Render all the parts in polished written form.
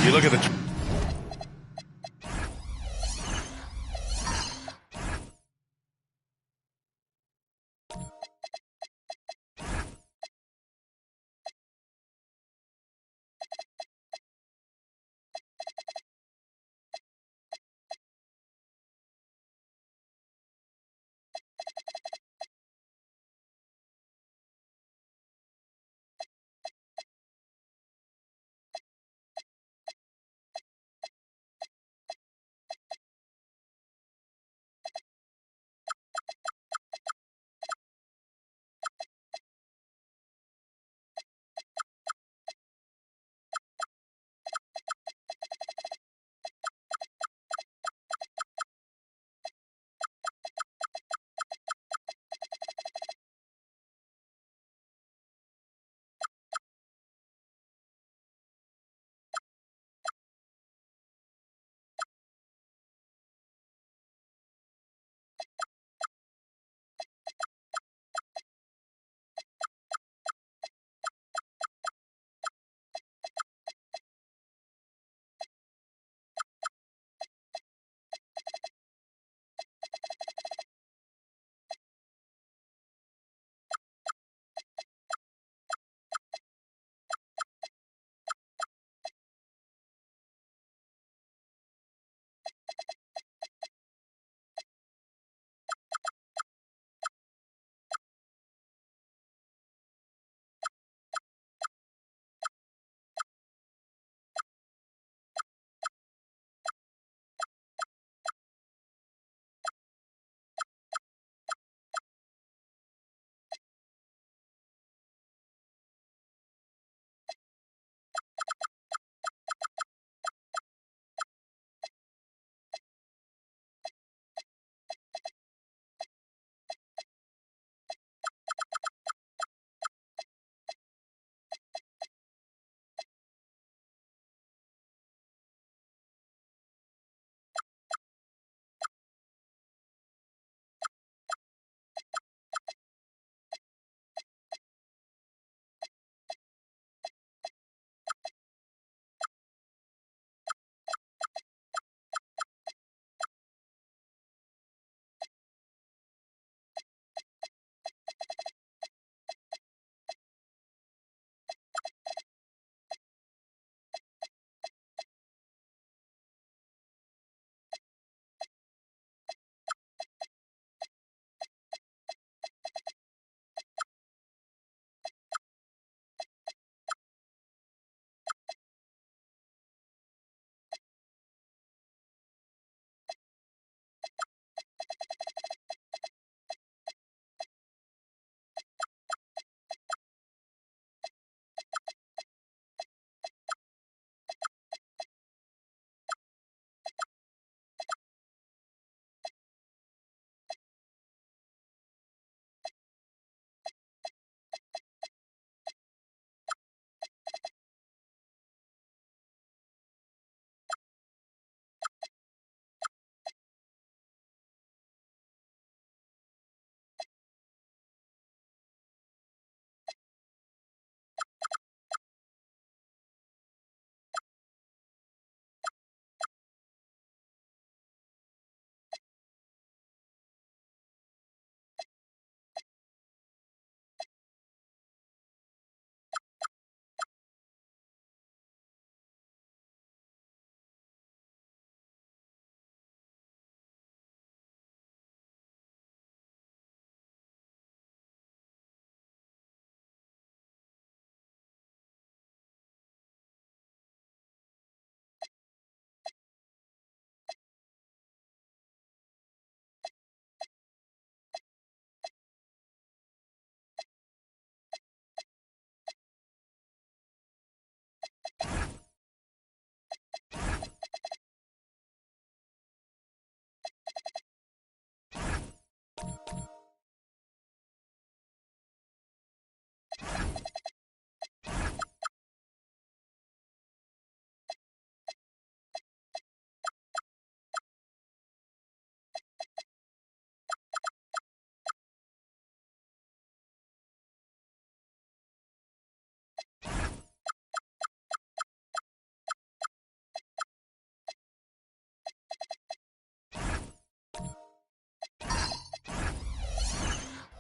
You look at the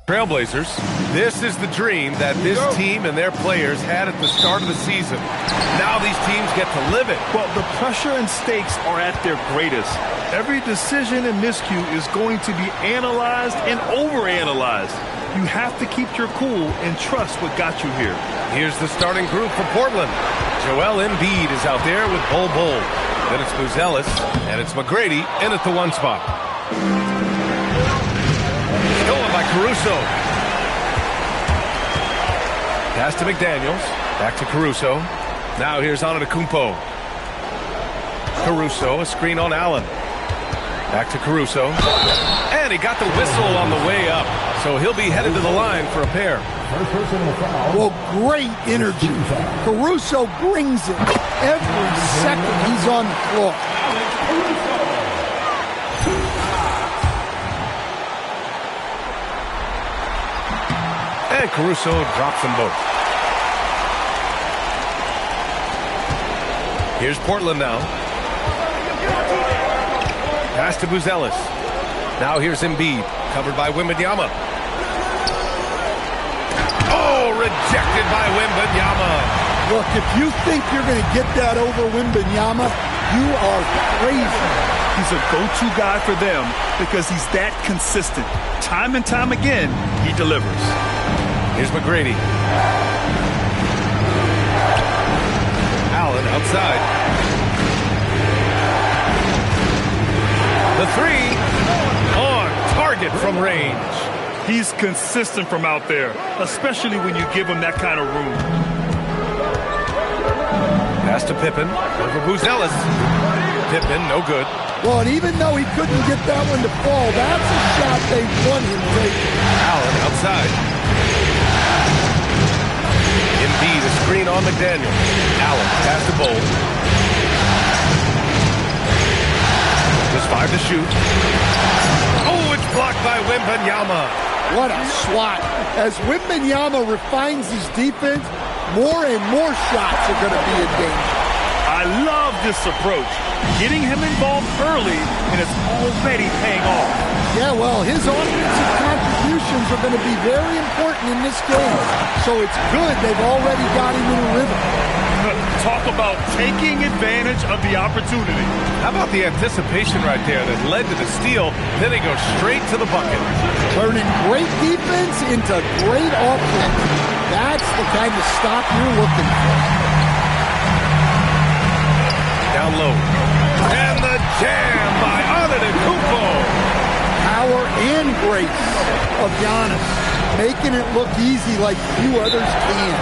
Trailblazers, this is the dream that this team and their players had at the start of the season. Now these teams get to live it. Well, the pressure and stakes are at their greatest. Every decision and miscue is going to be analyzed and overanalyzed. You have to keep your cool and trust what got you here. Here's the starting group for Portland. Joel Embiid is out there with Bol Bol. Then it's Buzelis, and it's McGrady in at the 1 spot. Stolen by Caruso. Pass to McDaniels. Back to Caruso. Now here's Antetokounmpo. Caruso, a screen on Allen. Back to Caruso. And he got the whistle on the way up. So he'll be headed to the line for a pair. Well, great energy. Caruso brings it every second he's on the floor. And Caruso drops them both. Here's Portland now. Pass to Buzelis. Now here's Embiid, covered by Wembanyama. Oh, rejected by Wembanyama. Look, if you think you're going to get that over Wembanyama, you are crazy. He's a go-to guy for them because he's that consistent. Time and time again, he delivers. Here's McGrady. Allen outside. The three on target from range. He's consistent from out there, especially when you give him that kind of room. Pass to Pippen over Buzelis. Pippen, no good. Well, and even though he couldn't get that one to fall, that's a shot they want him taking. Allen outside. Embiid, a screen on McDaniels. Allen, pass to Bol. Just 5 to shoot. Oh, it's blocked by Wembanyama. What a swat. As Wembanyama refines his defense, more and more shots are going to be in danger. I love this approach. Getting him involved early, and it's already paying off. Yeah, well, his offensive contributions are going to be very important in this game. So it's good they've already got him in a rhythm. Talk about taking advantage of the opportunity. How about the anticipation right there that led to the steal? Then he goes straight to the bucket. Turning great defense into great offense. That's the kind of stop you're looking for. Down low. And the jam by Antetokounmpo. Power and grace of Giannis, making it look easy like few others can.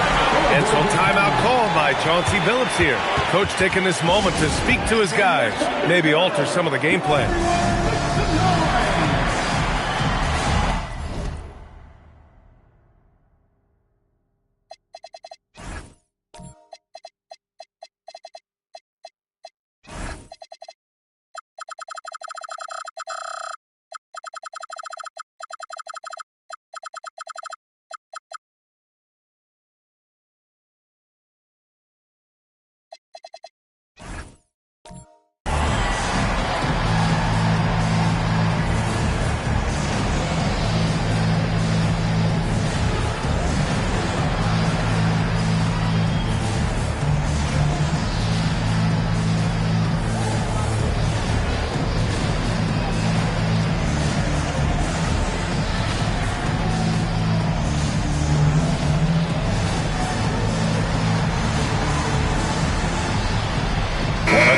And so timeout called by Chauncey Billups here. Coach taking this moment to speak to his guys, maybe alter some of the game plan.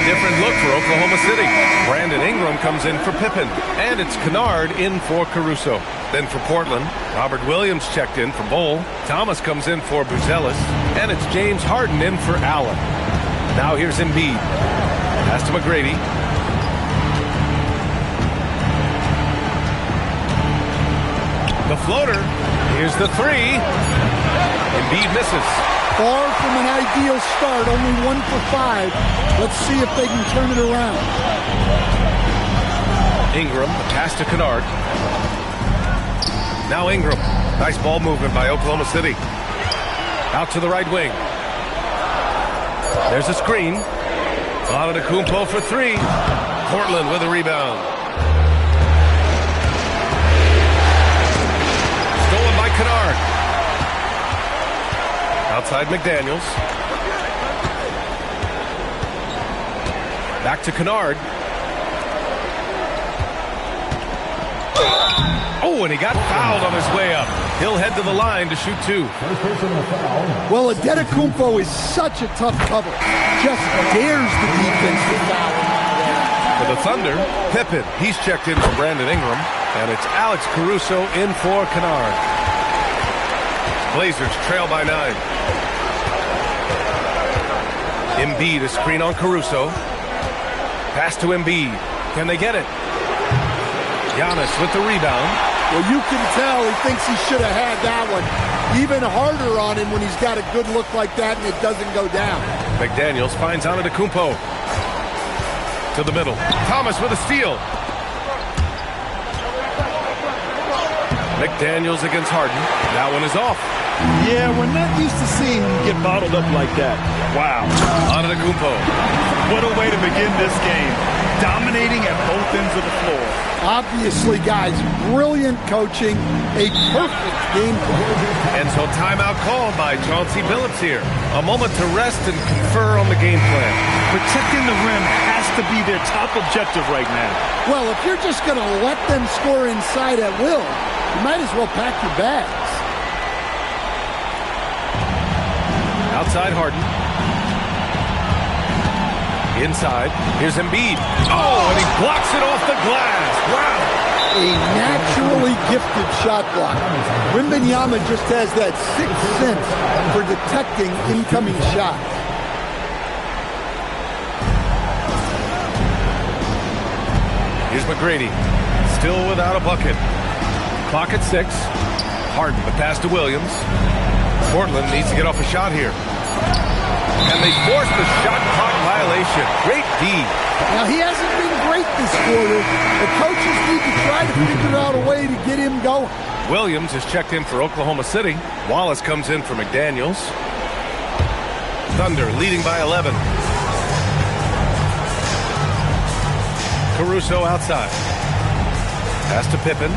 Different look for Oklahoma City. Brandon Ingram comes in for Pippen. And it's Kennard in for Caruso. Then for Portland, Robert Williams checked in for Bol. Thomas comes in for Buzelis. And it's James Harden in for Allen. Now here's Embiid. Pass to McGrady. The floater. Here's the three. Embiid misses. Far from an ideal start, only 1 for 5. Let's see if they can turn it around. Ingram, a pass to Kennard. Now Ingram. Nice ball movement by Oklahoma City. Out to the right wing. There's a screen. Antetokounmpo for three. Portland with a rebound. Kennard. Outside McDaniels. Back to Kennard. Oh, and he got fouled on his way up. He'll head to the line to shoot 2. Well, Adetokounmpo is such a tough cover. Just dares the defense to foul him. For the Thunder, Pippen. He's checked in for Brandon Ingram. And it's Alex Caruso in for Kennard. Blazers trail by 9. Embiid, a screen on Caruso. Pass to Embiid. Can they get it? Giannis with the rebound. Well, you can tell he thinks he should have had that one. Even harder on him when he's got a good look like that and it doesn't go down. McDaniels finds Antetokounmpo. To the middle. Thomas with a steal. McDaniels against Harden. That one is off. Yeah, we're not used to seeing him get bottled up like that. Wow. Antetokounmpo. What a way to begin this game. Dominating at both ends of the floor. Obviously, guys, brilliant coaching. A perfect game plan. And so timeout called by Chauncey Billups here. A moment to rest and confer on the game plan. Protecting the rim has to be their top objective right now. Well, if you're just going to let them score inside at will, you might as well pack your bags. Outside Harden. Inside. Here's Embiid. Oh, and he blocks it off the glass. Wow. A naturally gifted shot blocker. Wembanyama just has that sixth sense for detecting incoming shots. Here's McGrady. Still without a bucket. Clock at 6. Harden, the pass to Williams. Portland needs to get off a shot here. And they force the shot clock violation. Great D. Now, he hasn't been great this quarter. The coaches need to try to figure out a way to get him going. Williams is checked in for Oklahoma City. Wallace comes in for McDaniels. Thunder leading by 11. Caruso outside. Pass to Pippen.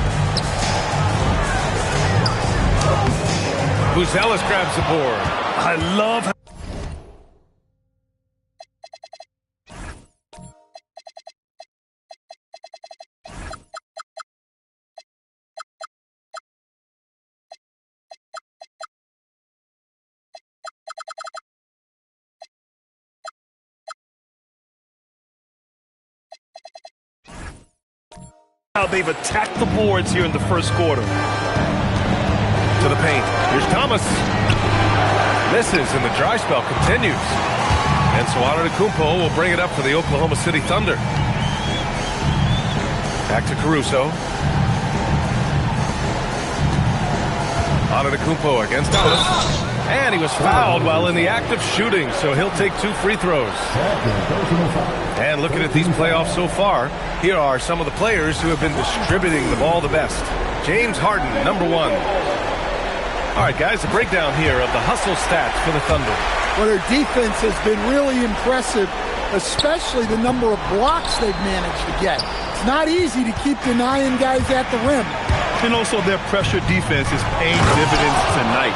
Buzelis grabs the board. I love how they've attacked the boards here in the first quarter. To the paint. Here's Thomas. Misses, and the dry spell continues. And so Antetokounmpo will bring it up for the Oklahoma City Thunder. Back to Caruso. Antetokounmpo against Thomas. And he was fouled while in the act of shooting, so he'll take 2 free throws. And looking at these playoffs so far, here are some of the players who have been distributing the ball the best. James Harden, number 1. All right, guys, a breakdown here of the hustle stats for the Thunder. Well, their defense has been really impressive, especially the number of blocks they've managed to get. It's not easy to keep denying guys at the rim. And also their pressure defense is paying dividends tonight.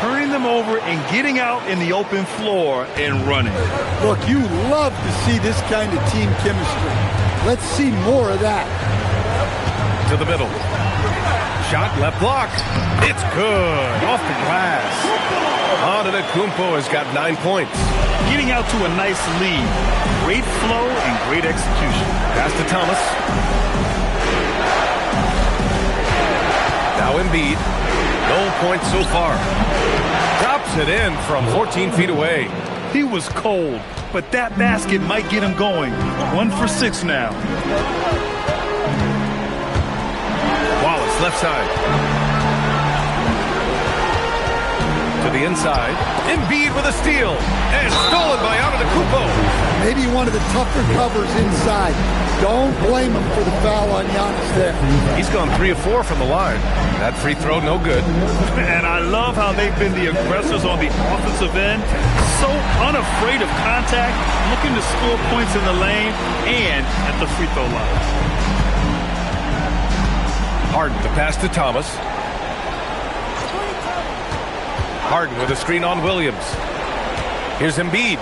Turning them over and getting out in the open floor and running. Look, you love to see this kind of team chemistry. Let's see more of that. To the middle. Shot, left block. It's good. Off the glass. Antetokounmpo has got 9 points. Getting out to a nice lead. Great flow and great execution. Pass to Thomas. Now Embiid. No points so far. Drops it in from 14 feet away. He was cold, but that basket might get him going. 1 for 6 now. Wallace, left side. To the inside. Embiid with a steal. And stolen by Antetokounmpo. Maybe one of the tougher covers inside. Don't blame him for the foul on Giannis there. He's gone 3 of 4 from the line. That free throw, no good. And I love how they've been the aggressors on the offensive end. So unafraid of contact, looking to score points in the lane and at the free throw line. Harden, the pass to Thomas. Harden with a screen on Williams. Here's Embiid.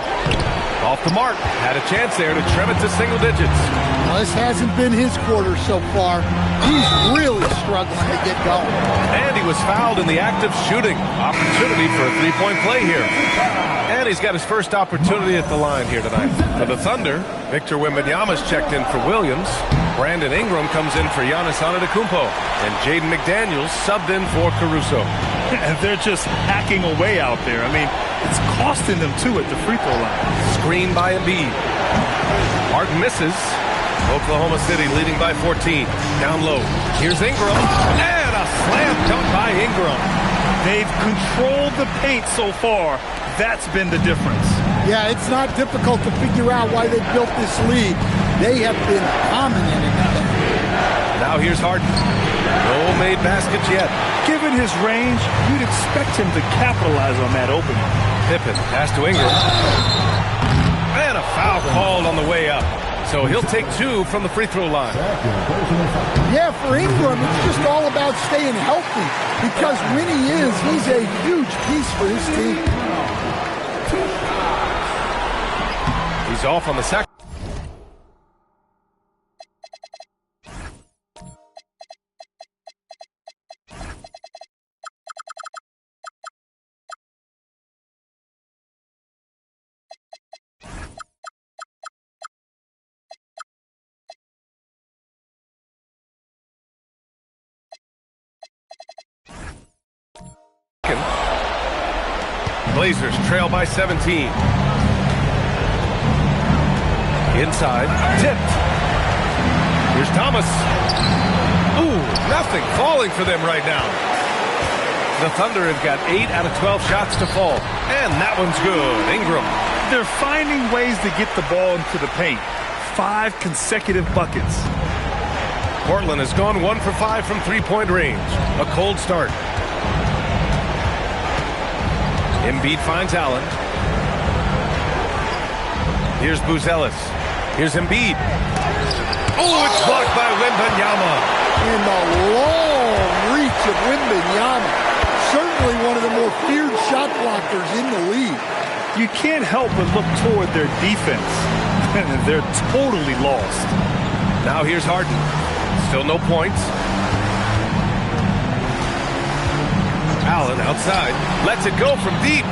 Off the mark. Had a chance there to trim it to single digits. Well, this hasn't been his quarter so far. He's really struggling to get going. And he was fouled in the act of shooting. Opportunity for a three-point play here. And he's got his first opportunity at the line here tonight. For the Thunder, Victor Wembanyama's checked in for Williams. Brandon Ingram comes in for Giannis Antetokounmpo. And Jaden McDaniels subbed in for Caruso. And they're just hacking away out there. I mean, it's costing them, too, at the free throw line. Screen by Embiid. Harden misses. Oklahoma City leading by 14. Down low. Here's Ingram. And a slam dunk by Ingram. They've controlled the paint so far. That's been the difference. Yeah, it's not difficult to figure out why they built this lead. They have been dominant in the paint. Now here's Harden. No made baskets yet. Given his range, you'd expect him to capitalize on that opening. Pippen pass to Ingram. And a foul called on the way up. So he'll take two from the free throw line. Yeah, for Ingram, it's just all about staying healthy. Because when he is, he's a huge piece for his team. He's off on the second. Blazers trail by 17. Inside, tipped. Here's Thomas. Ooh, nothing falling for them right now. The Thunder have got 8 out of 12 shots to fall. And that one's good. Ingram. They're finding ways to get the ball into the paint. 5 consecutive buckets. Portland has gone 1 for 5 from three-point range. A cold start. Embiid finds Allen. Here's Buzelis. Here's Embiid. Oh, it's blocked by Wembanyama. In the long reach of Wembanyama. Certainly one of the more feared shot blockers in the league. You can't help but look toward their defense. They're totally lost. Now here's Harden. Still no points. Allen outside. Lets it go from deep.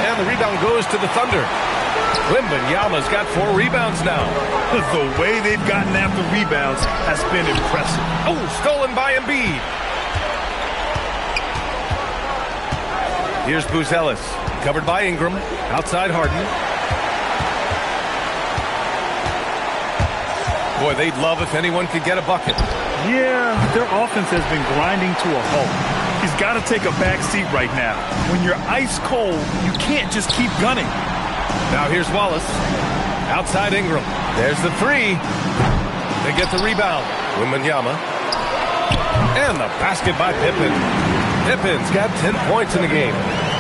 And the rebound goes to the Thunder. Wembanyama's got 4 rebounds now. The way they've gotten after rebounds has been impressive. Oh, stolen by Embiid. Here's Buzelis. Covered by Ingram. Outside Harden. Boy, they'd love if anyone could get a bucket. Yeah, their offense has been grinding to a halt. He's got to take a back seat right now. When you're ice cold, you can't just keep gunning. Now here's Wallace. Outside Ingram. There's the 3. They get the rebound. Wembanyama. And the basket by Pippen. Pippen's got 10 points in the game.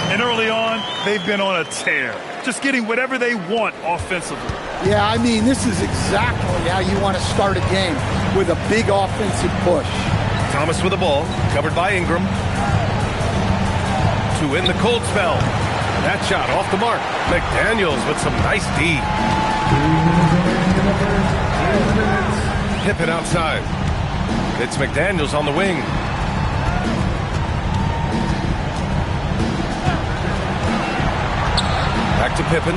And early on, they've been on a tear. Just getting whatever they want offensively. Yeah, I mean, this is exactly how you want to start a game, with a big offensive push. Thomas with the ball, covered by Ingram. To end the cold spell. That shot off the mark. McDaniels with some nice D. Pippen outside. It's McDaniels on the wing. Back to Pippen.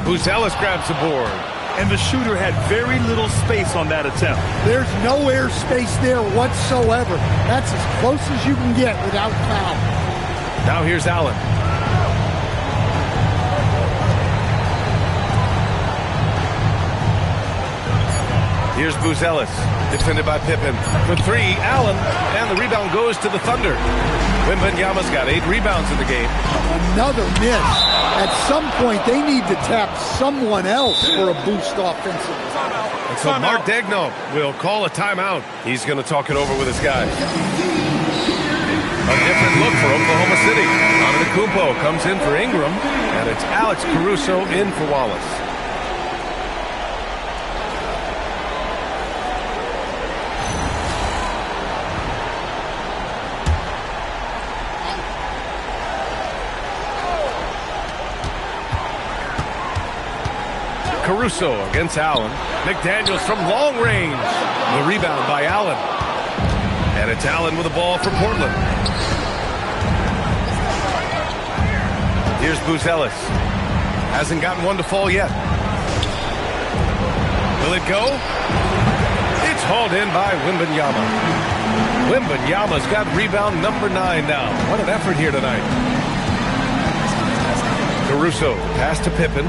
Buzelis grabs the board. And the shooter had very little space on that attempt. There's no air space there whatsoever. That's as close as you can get without foul. Now here's Allen. Here's Buzelis, defended by Pippen. For 3, Allen, and the rebound goes to the Thunder. Wembanyama's got 8 rebounds in the game. Another miss. At some point, they need to tap someone else for a boost offensively. And So Mark Daigneault will call a timeout. He's going to talk it over with his guys. A different look for Oklahoma City. Antetokounmpo comes in for Ingram, and it's Alex Caruso in for Wallace. Caruso against Allen. McDaniels from long range. The rebound by Allen. And it's Allen with the ball for Portland. Here's Buzelis. Hasn't gotten one to fall yet. Will it go? It's hauled in by Wembanyama. Wembanyama's got rebound number 9 now. What an effort here tonight. Caruso pass to Pippen.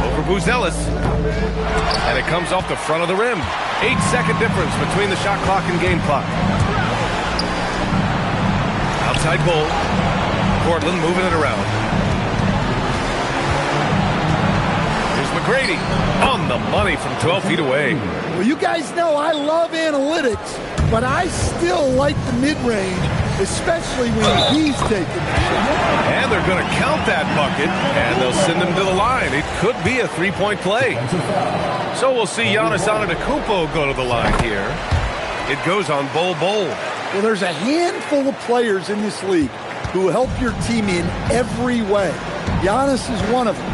Over Buzelis. And it comes off the front of the rim. 8-second difference between the shot clock and game clock. Outside Bull. Portland moving it around. Here's McGrady on the money from 12 feet away. Well, you guys know I love analytics, but I still like the mid-range, especially when he's taking the shot. And they're going to count that bucket, and they'll send him to the line. It could be a three-point play. So we'll see Giannis Antetokounmpo go to the line here. It goes on Bol Bol. Well, there's a handful of players in this league who help your team in every way. Giannis is one of them.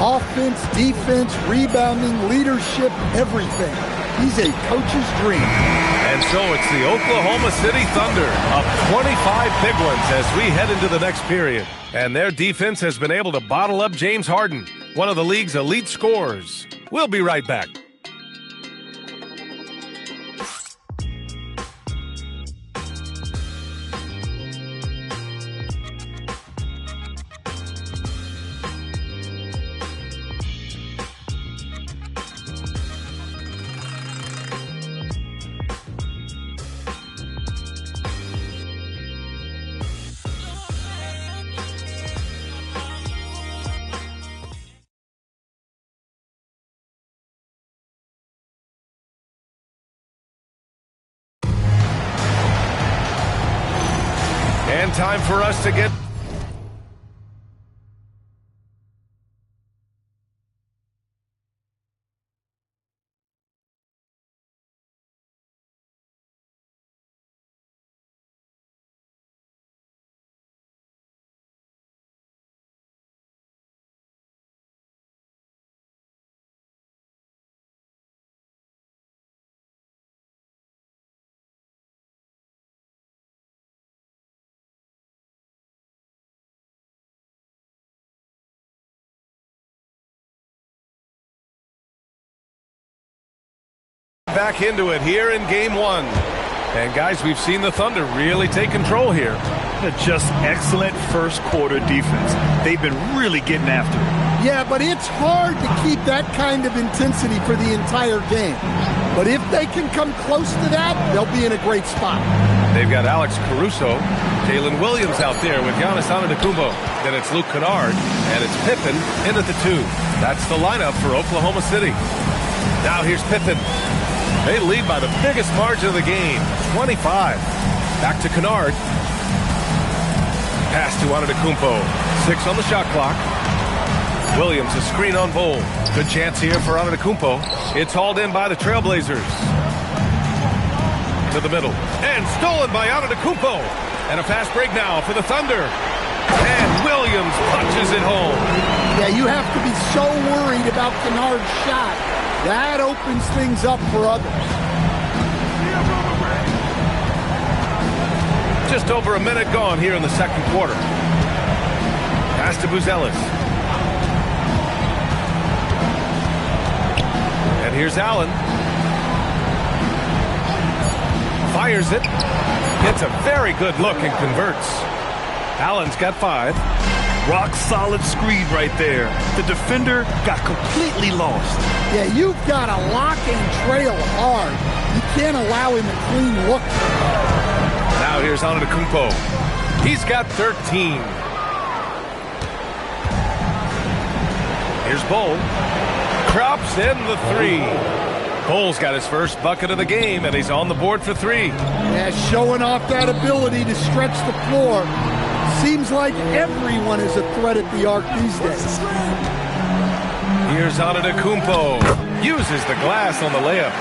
Offense, defense, rebounding, leadership, everything. He's a coach's dream. And so it's the Oklahoma City Thunder up 25 big ones as we head into the next period. And their defense has been able to bottle up James Harden, one of the league's elite scorers. We'll be right back. And time for us to get... back into it here in game one. And guys, we've seen the Thunder really take control here. Just excellent first quarter defense. They've been really getting after it. Yeah, but it's hard to keep that kind of intensity for the entire game. But if they can come close to that, they'll be in a great spot. They've got Alex Caruso, Jalen Williams out there with Giannis Antetokounmpo. Then it's Luke Kennard, and it's Pippen in at the 2. That's the lineup for Oklahoma City. Now here's Pippen. They lead by the biggest margin of the game, 25. Back to Kennard. Pass to Antetokounmpo. 6 on the shot clock. Williams, a screen on Bol. Good chance here for Antetokounmpo. It's hauled in by the Trailblazers. To the middle. And stolen by Antetokounmpo. And a fast break now for the Thunder. And Williams punches it home. Yeah, you have to be so worried about Kennard's shot. That opens things up for others. Just over a minute gone here in the second quarter. Pass to Buzelis. And here's Allen. Fires it. It's a very good look and converts. Allen's got 5. Rock solid screen right there. The defender got completely lost. Yeah, you've got to lock and trail hard. You can't allow him a clean look. Now here's Antetokounmpo. He's got 13. Here's Bol. drops in the three. Cole's got his first bucket of the game, and he's on the board for three. Yeah, showing off that ability to stretch the floor. Seems like everyone is a threat at the arc these days. Here's Antetokounmpo. Uses the glass on the layup.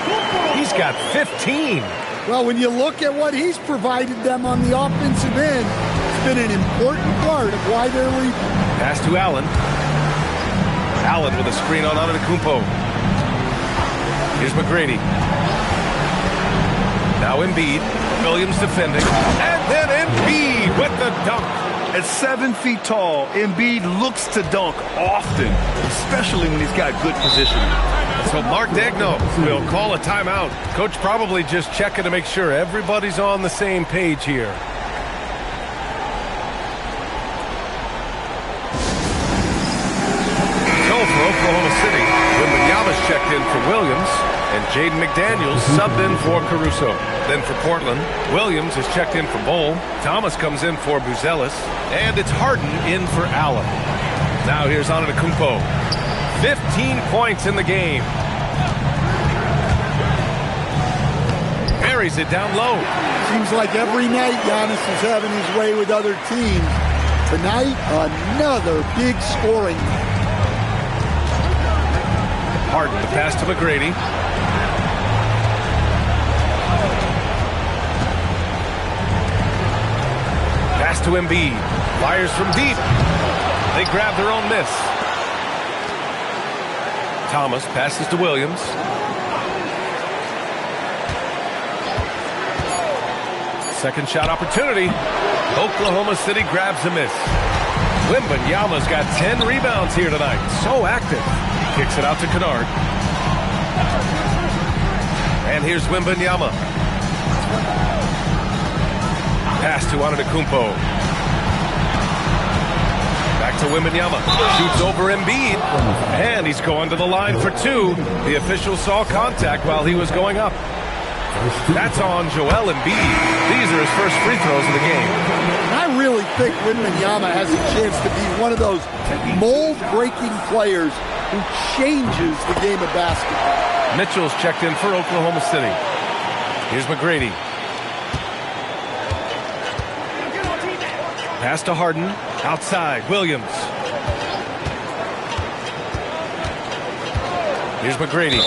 He's got 15. Well, when you look at what he's provided them on the offensive end, it's been an important part of why they're leading. Pass to Allen. Allen with a screen on Antetokounmpo. Here's McGrady. Now Embiid. Williams defending. And then Embiid with the dunk. At 7 feet tall, Embiid looks to dunk often, especially when he's got good positioning. So Mark Daigneault will call a timeout. Coach probably just checking to make sure everybody's on the same page here. So for Oklahoma City, Wembanyama's checked in for Williams, and Jaden McDaniels subbed in for Caruso. Then for Portland, Williams is checked in for Bol. Thomas comes in for Buzelis, and it's Harden in for Allen. Now here's Antetokounmpo. 15 points in the game. Buries it down low. Seems like every night Giannis is having his way with other teams. Tonight, another big scoring night. Harden, the pass to McGrady. Pass to Embiid. Fires from deep. They grab their own miss. Thomas passes to Williams. Second shot opportunity. Oklahoma City grabs a miss. Wembanyama's got 10 rebounds here tonight. So active. Kicks it out to Kennard. And here's Wembanyama. Pass to Antetokounmpo. Back to Wembanyama. Shoots over Embiid. And he's going to the line for two. The official saw contact while he was going up. That's on Joel Embiid. These are his first free throws of the game. I really think Wembanyama has a chance to be one of those mold-breaking players who changes the game of basketball. Mitchell's checked in for Oklahoma City. Here's McGrady. Pass to Harden. Outside. Williams. Here's McGrady.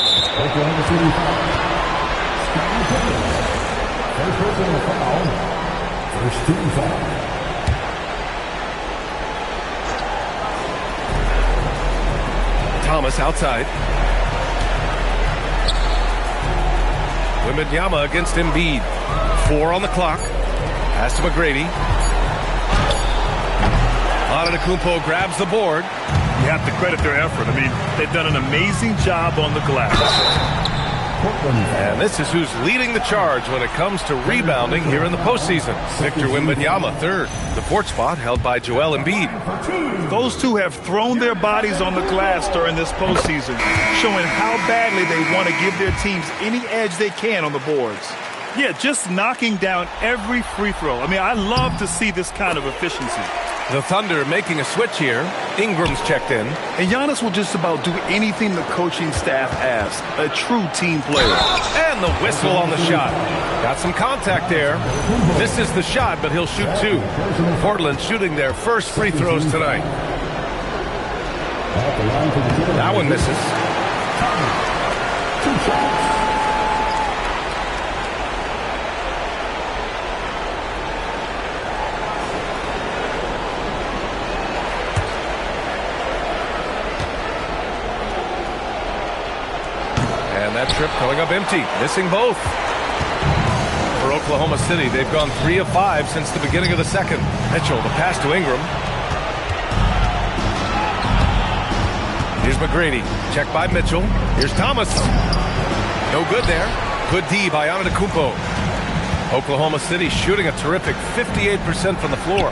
First team foul. Thomas outside. Wembanyama against Embiid. 4 on the clock. Pass to McGrady. Antetokounmpo grabs the board. You have to credit their effort. I mean, they've done an amazing job on the glass. And this is who's leading the charge when it comes to rebounding here in the postseason. Victor Wembanyama, third. The fourth spot held by Joel Embiid. Those two have thrown their bodies on the glass during this postseason, showing how badly they want to give their teams any edge they can on the boards. Yeah, just knocking down every free throw. I mean, I love to see this kind of efficiency. The Thunder making a switch here. Ingram's checked in. And Giannis will just about do anything the coaching staff asks. A true team player. And the whistle on the shot. Got some contact there. This is the shot, but he'll shoot 2. Portland shooting their first free throws tonight. That one misses. 2 shots. That trip going up empty, missing both. For Oklahoma City, they've gone 3 of 5 since the beginning of the second. Mitchell, the pass to Ingram. Here's McGrady, checked by Mitchell. Here's Thomas. No good there. Good D by Antetokounmpo. Oklahoma City shooting a terrific 58% from the floor.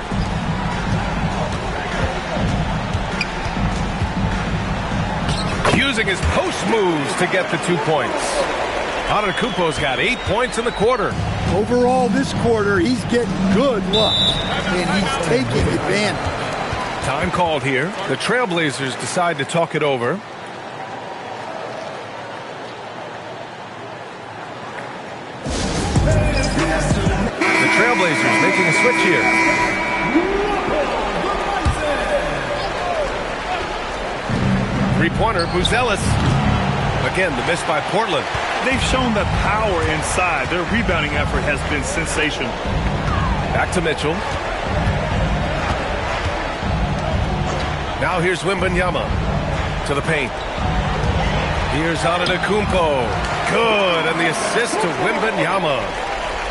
Using his post moves to get the 2 points. Antetokounmpo's got 8 points in the quarter. Overall, this quarter, he's getting good luck, and he's taking advantage. Time called here. The Trailblazers decide to talk it over. Trailblazers making a switch here. Three-pointer, Buzelis. Again, the miss by Portland. They've shown the power inside. Their rebounding effort has been sensational. Back to Mitchell. Now here's Wembanyama to the paint. Here's Antetokounmpo. Good, and the assist to Wembanyama.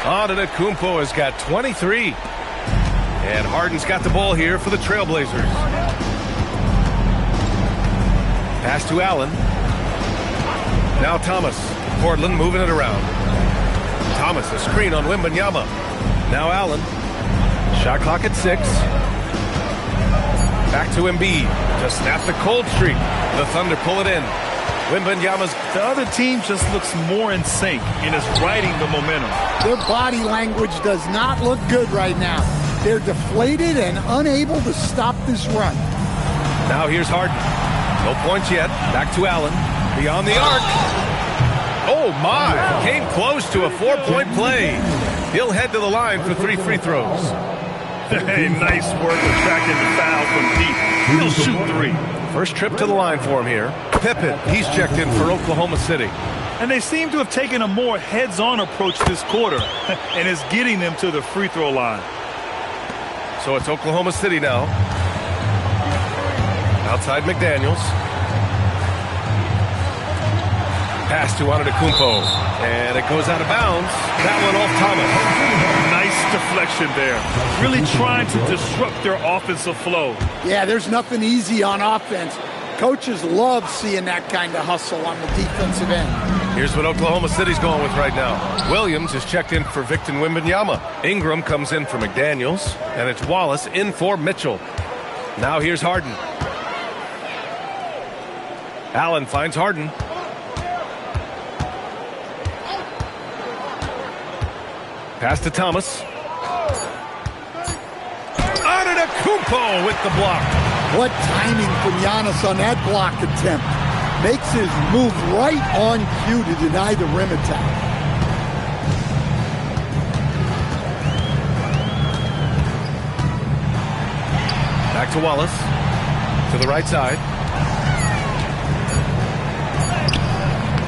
Antetokounmpo has got 23. And Harden's got the ball here for the Trailblazers. Pass to Allen. Now Thomas. Portland moving it around. Thomas, a screen on Wembanyama. Now Allen. Shot clock at 6. Back to Embiid to snap the cold streak. The Thunder pull it in. Wembanyama's... The other team just looks more in sync and is riding the momentum. Their body language does not look good right now. They're deflated and unable to stop this run. Now here's Harden. No points yet. Back to Allen. Beyond the arc. Oh, my. Came close to a 4-point play. He'll head to the line for 3 free throws. Hey, nice work attracting the foul from deep. He'll shoot 3. First trip to the line for him here. Pippen, he's checked in for Oklahoma City. And they seem to have taken a more heads-on approach this quarter and is getting them to the free throw line. So it's Oklahoma City now. Outside McDaniels. Pass to Antetokounmpo. And it goes out of bounds. That one off Thomas. Nice deflection there. Really trying to disrupt their offensive flow. Yeah, there's nothing easy on offense. Coaches love seeing that kind of hustle on the defensive end. Here's what Oklahoma City's going with right now. Williams is checked in for Victor Wembanyama. Ingram comes in for McDaniels. And it's Wallace in for Mitchell. Now here's Harden. Allen finds Harden. Pass to Thomas. Antetokounmpo with the block. What timing from Giannis on that block attempt. Makes his move right on cue to deny the rim attack. Back to Wallace. To the right side.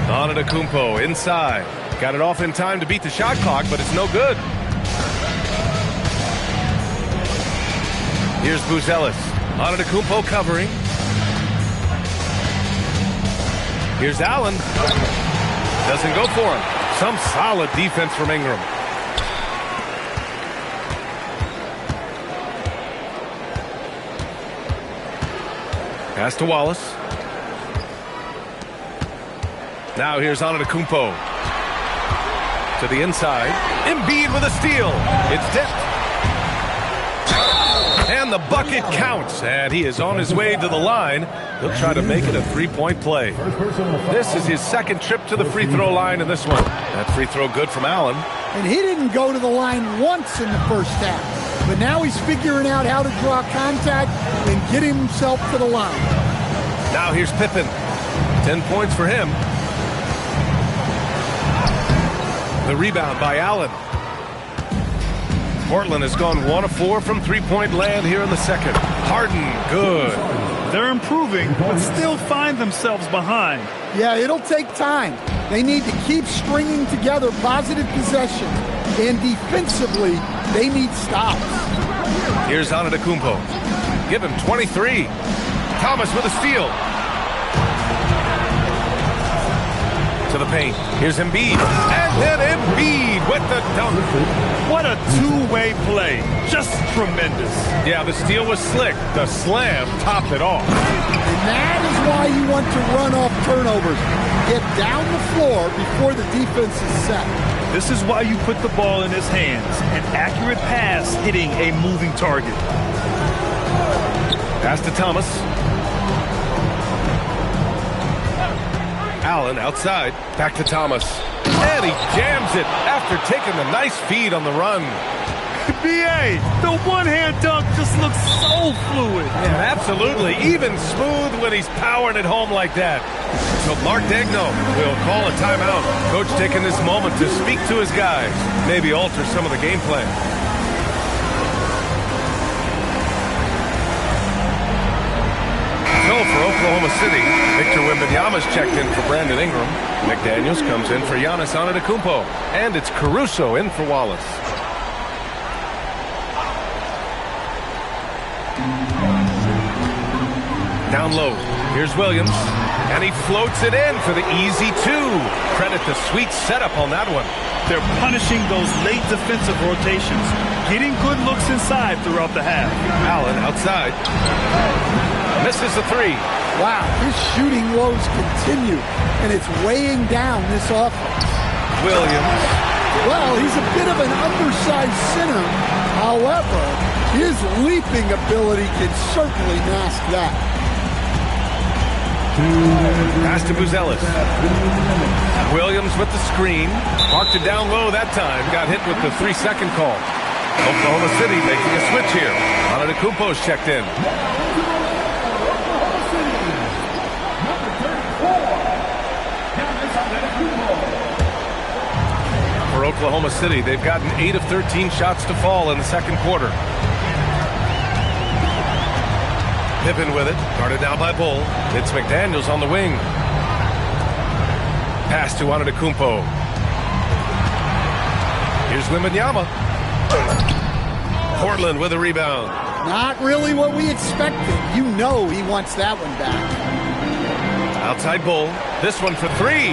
Antetokounmpo inside. Got it off in time to beat the shot clock, but it's no good. Here's Buzelis. Antetokounmpo covering. Here's Allen. Doesn't go for him. Some solid defense from Ingram. Pass to Wallace. Now here's Antetokounmpo. To the inside. Embiid with a steal. It's tipped. And the bucket counts. And he is on his way to the line. He'll try to make it a 3-point play. This is his second trip to the free throw line in this one. That free throw good from Allen. And he didn't go to the line once in the first half. But now he's figuring out how to draw contact and get himself to the line. Now here's Pippen. 10 points for him. The rebound by Allen. Portland has gone 1 of 4 from three-point land here in the second. Harden, good. They're improving, but still find themselves behind. Yeah, it'll take time. They need to keep stringing together positive possession. And defensively, they need stops. Here's Antetokounmpo. Give him 23. Thomas with a steal. To the paint. Here's Embiid. And then Embiid with the dunk. What a two-way play. Just tremendous. Yeah, the steal was slick. The slam topped it off. And that is why you want to run off turnovers. Get down the floor before the defense is set. This is why you put the ball in his hands. An accurate pass hitting a moving target. Pass to Thomas. Allen outside. Back to Thomas. And he jams it after taking the nice feed on the run. B.A., the one-hand dunk just looks so fluid. Yeah, absolutely. Even smooth when he's powering it home like that. So Mark Daigneault will call a timeout. Coach taking this moment to speak to his guys. Maybe alter some of the game plan. go for Oklahoma City. Victor Wembanyama's checked in for Brandon Ingram. McDaniels comes in for Giannis Antetokounmpo. And it's Caruso in for Wallace. Down low, here's Williams, and he floats it in for the easy two. Credit the sweet setup on that one. They're punishing those late defensive rotations, getting good looks inside throughout the half. Allen outside. Misses the three. Wow, his shooting woes continue, and it's weighing down this offense. Williams. Well, he's a bit of an undersized center. However, his leaping ability can certainly mask that. Pass to Buzelis. Williams with the screen. Marked it down low that time. Got hit with the 3-second call. Oklahoma City making a switch here. Antetokounmpo's checked in. For Oklahoma City, they've gotten 8 of 13 shots to fall in the second quarter. Pippen with it, guarded now by Bull. It's McDaniels on the wing. Pass to Antetokounmpo. Here's Wembanyama. Portland with a rebound. Not really what we expected. You know he wants that one back. Outside Bull. This one for three.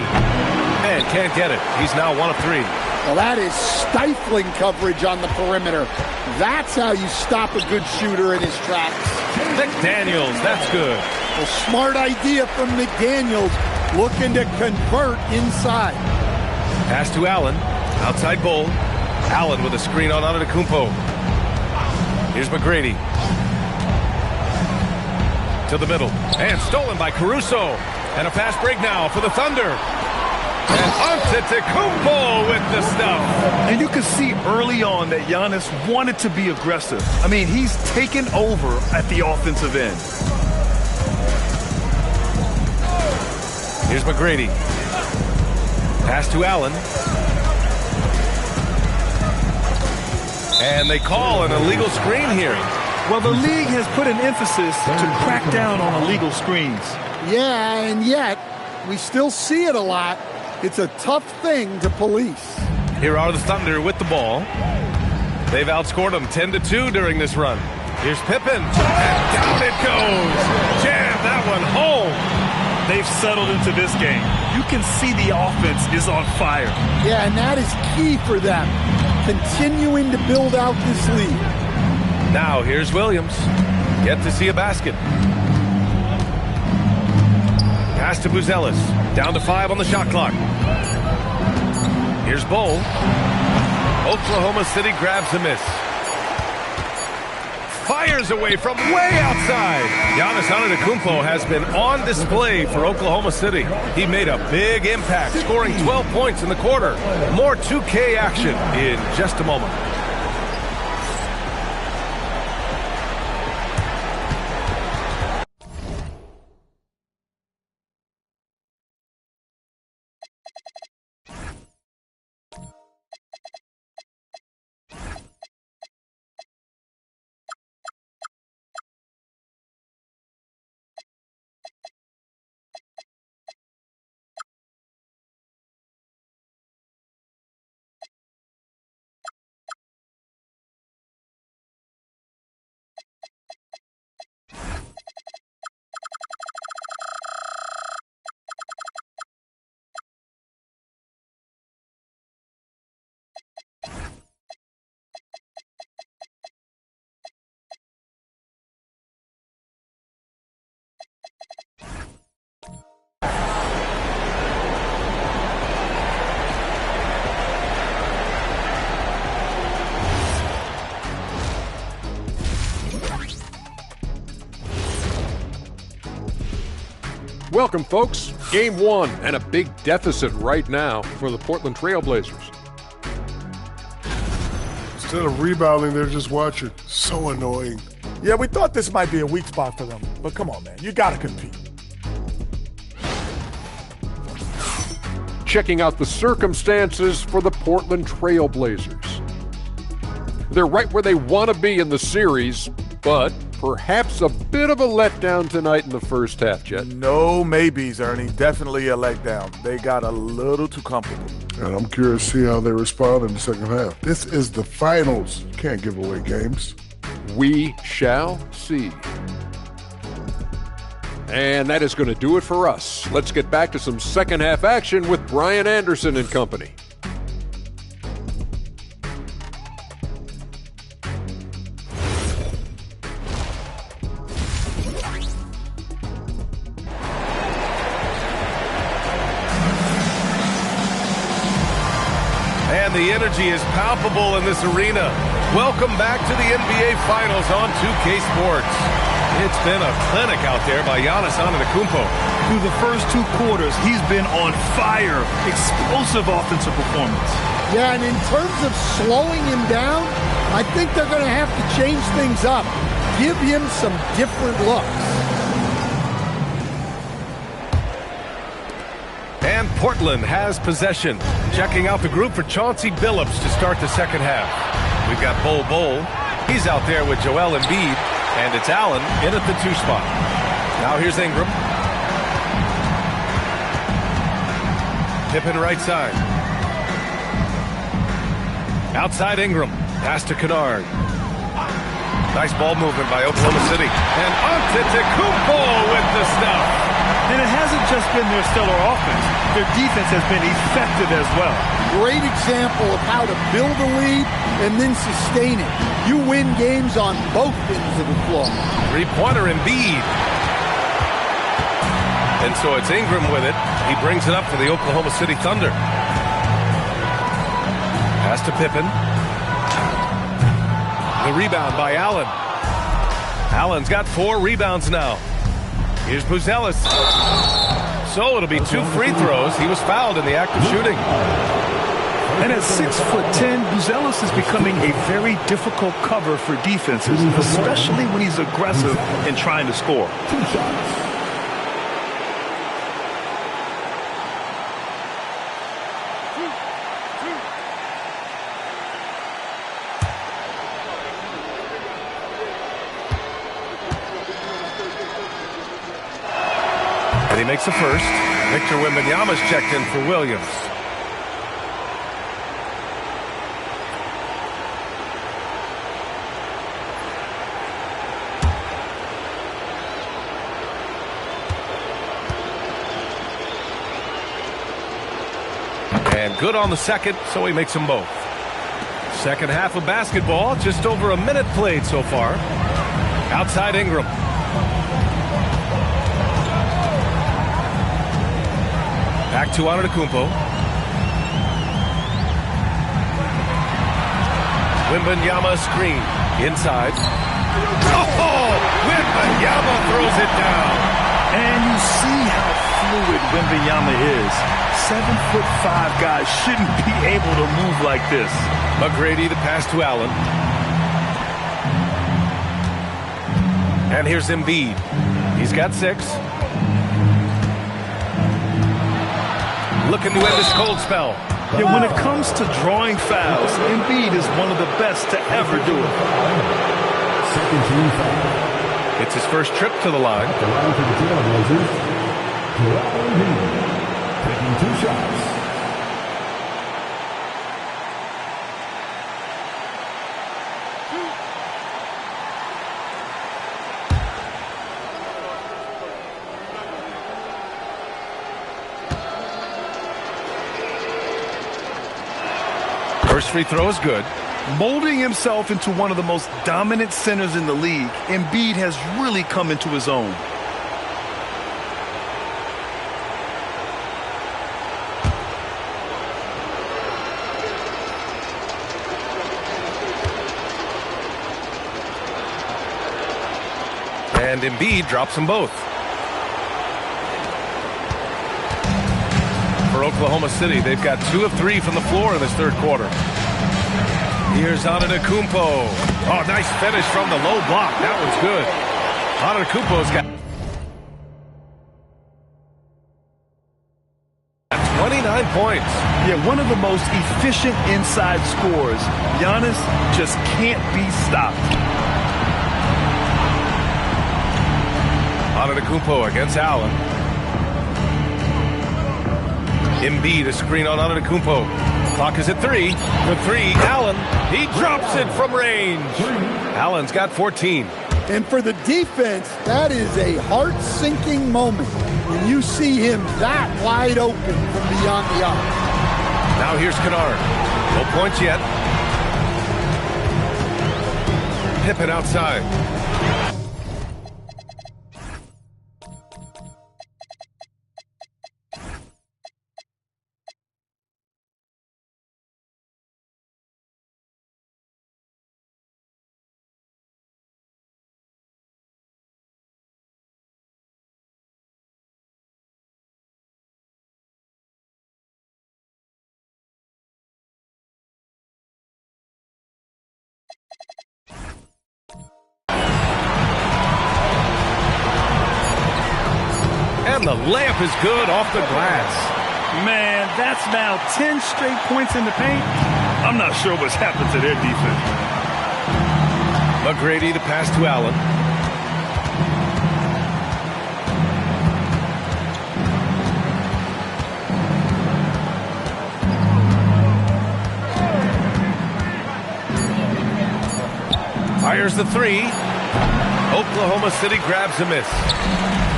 And can't get it. He's now 1 of 3. Well, that is stifling coverage on the perimeter. That's how you stop a good shooter in his tracks. McDaniels, that's good. Well, smart idea from McDaniels, looking to convert inside. Pass to Allen. Outside Bull. Allen with a screen on Antetokounmpo. Here's McGrady. To the middle. And stolen by Caruso. And a fast break now for the Thunder. And Antetokounmpo with the stuff. And you can see early on that Giannis wanted to be aggressive. I mean, he's taken over at the offensive end. Here's McGrady. Pass to Allen. And they call an illegal screen here. Well, the league has put an emphasis to crack down on illegal screens. Yeah, and yet we still see it a lot. It's a tough thing to police. Here are the Thunder with the ball. They've outscored them 10-2 during this run. Here's Pippen. And down it goes. Jam that one home. They've settled into this game. You can see the offense is on fire. Yeah, and that is key for them. Continuing to build out this lead. Now here's Williams. Yet to see a basket. Pass to Buzelis. Down to 5 on the shot clock. Here's Bull. Oklahoma City grabs a miss. Fires away from way outside. Giannis Antetokounmpo has been on display for Oklahoma City. He made a big impact, scoring 12 points in the quarter. More 2K action in just a moment. Welcome, folks. Game 1 and a big deficit right now for the Portland Trailblazers. Instead of rebounding, they're just watching. So annoying. Yeah, we thought this might be a weak spot for them, but come on, man. You got to compete. Checking out the circumstances for the Portland Trailblazers. They're right where they want to be in the series, but perhaps a bit of a letdown tonight in the first half, Jet. No maybes, Ernie. Definitely a letdown. They got a little too comfortable. And I'm curious to see how they respond in the second half. This is the finals. You can't give away games. We shall see. And that is going to do it for us. Let's get back to some second half action with Brian Anderson and company. And the energy is palpable in this arena. Welcome back to the NBA Finals on 2K Sports. It's been a clinic out there by Giannis Antetokounmpo. Through the first 2 quarters, he's been on fire. Explosive offensive performance. Yeah, and in terms of slowing him down, I think they're going to have to change things up. Give him some different looks. And Portland has possession. Checking out the group for Chauncey Billups to start the second half. We've got Bol. He's out there with Joel Embiid. And it's Allen in at the 2 spot. Now here's Ingram. Pippen right side. Outside Ingram. Pass to Kennard. Nice ball movement by Oklahoma City. And Antetokounmpo with the stuff. And it hasn't just been their stellar offense. Their defense has been effective as well. Great example of how to build a lead and then sustain it. You win games on both ends of the floor. 3-pointer Embiid. And so it's Ingram with it. He brings it up for the Oklahoma City Thunder. Pass to Pippen. The rebound by Allen. Allen's got 4 rebounds now. Here's Buzelis. So it'll be 2 free throws. He was fouled in the act of shooting. And at 6'10", Buzelis is becoming a very difficult cover for defenses, especially when he's aggressive and trying to score. 2 shots. And he makes the first. Victor Wembanyama's checked in for Williams. And good on the second, so he makes them both. Second half of basketball, just over a minute played so far. Outside Ingram. Back to Antetokounmpo. Wembanyama screen. Inside. Oh! Wembanyama throws it down. And you see how fluid Wembanyama is. 7'5" guys shouldn't be able to move like this. McGrady, the pass to Allen. And here's Embiid. He's got 6. Looking to end this cold spell. Yeah, when it comes to drawing fouls, Embiid is one of the best to ever do it. Second team foul. It's his first trip to the line. The line for the Trailblazers. Joel Embiid taking 2 shots. First free throw is good. Molding himself into one of the most dominant centers in the league, Embiid has really come into his own. And Embiid drops them both. For Oklahoma City, they've got 2 of 3 from the floor in this third quarter. Here's Antetokounmpo. Oh, nice finish from the low block. That one's good. Antetokounmpo's got 29 points. Yeah, one of the most efficient inside scorers. Giannis just can't be stopped. Antetokounmpo against Allen. Embiid, a screen on Antetokounmpo. Clock is at 3. For 3, Allen. He drops it from range. Allen's got 14. And for the defense, that is a heart-sinking moment when you see him that wide open from beyond the arc. Now here's Kennard. No points yet. Pippen outside. And the layup is good off the glass. Man, that's now 10 straight points in the paint. I'm not sure what's happened to their defense. McGrady, the pass to Allen. Fires the 3. Oklahoma City grabs a miss.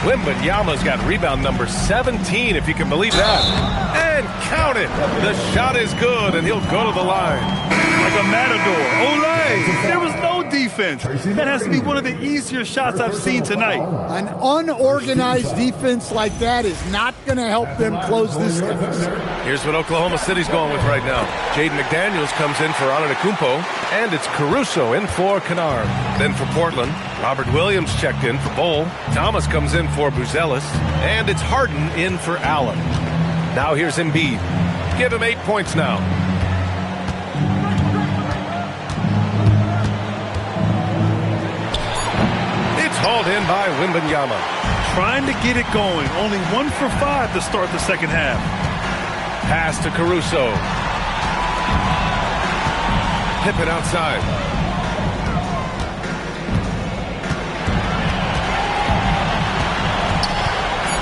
Wembanyama's got rebound number 17, if you can believe that. And count it. The shot is good, and he'll go to the line. Like a matador. Olay! There was no defense. That has to be one of the easier shots I've seen tonight. An unorganized defense like that is not going to help them close this deficit. Here's what Oklahoma City's going with right now. Jaden McDaniels comes in for Antetokounmpo, and it's Caruso in for Kennard. Then for Portland, Robert Williams checked in for Bol. Thomas comes in for Buzelis, and it's Harden in for Allen. Now here's Embiid. Give him 8 points now. It's hauled in by Wembanyama. Trying to get it going. Only 1 for 5 to start the second half. Pass to Caruso. Pippen outside.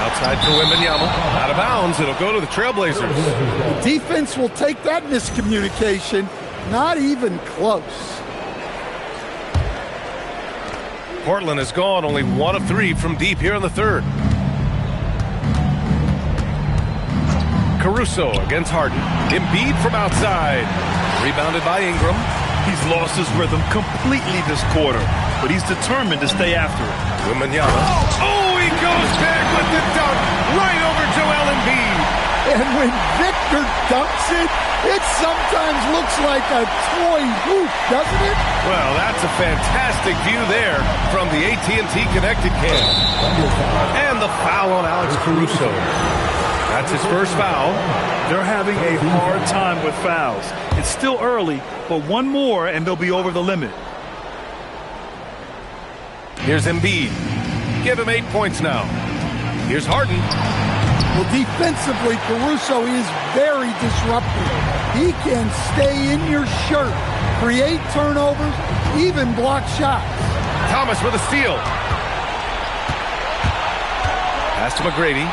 Outside to Wembanyama. Out of bounds. It'll go to the Trailblazers. The defense will take that miscommunication. Not even close. Portland has gone only 1 of 3 from deep here in the third. Caruso against Harden. Embiid from outside. Rebounded by Ingram. He's lost his rhythm completely this quarter, but he's determined to stay after it. Wembanyama. Oh, he goes back with the dunk right over Joel Embiid. And when Victor dunks it, it sometimes looks like a toy hoop, doesn't it? Well, that's a fantastic view there from the AT&T Connected Cam. And the foul on Alex Caruso. That's his first foul. They're having a hard time with fouls. It's still early, but one more and they'll be over the limit. Here's Embiid. Give him 8 points now. Here's Harden. Well, defensively, Caruso is very disruptive. He can stay in your shirt, create turnovers, even block shots. Thomas with a steal. Pass to McGrady.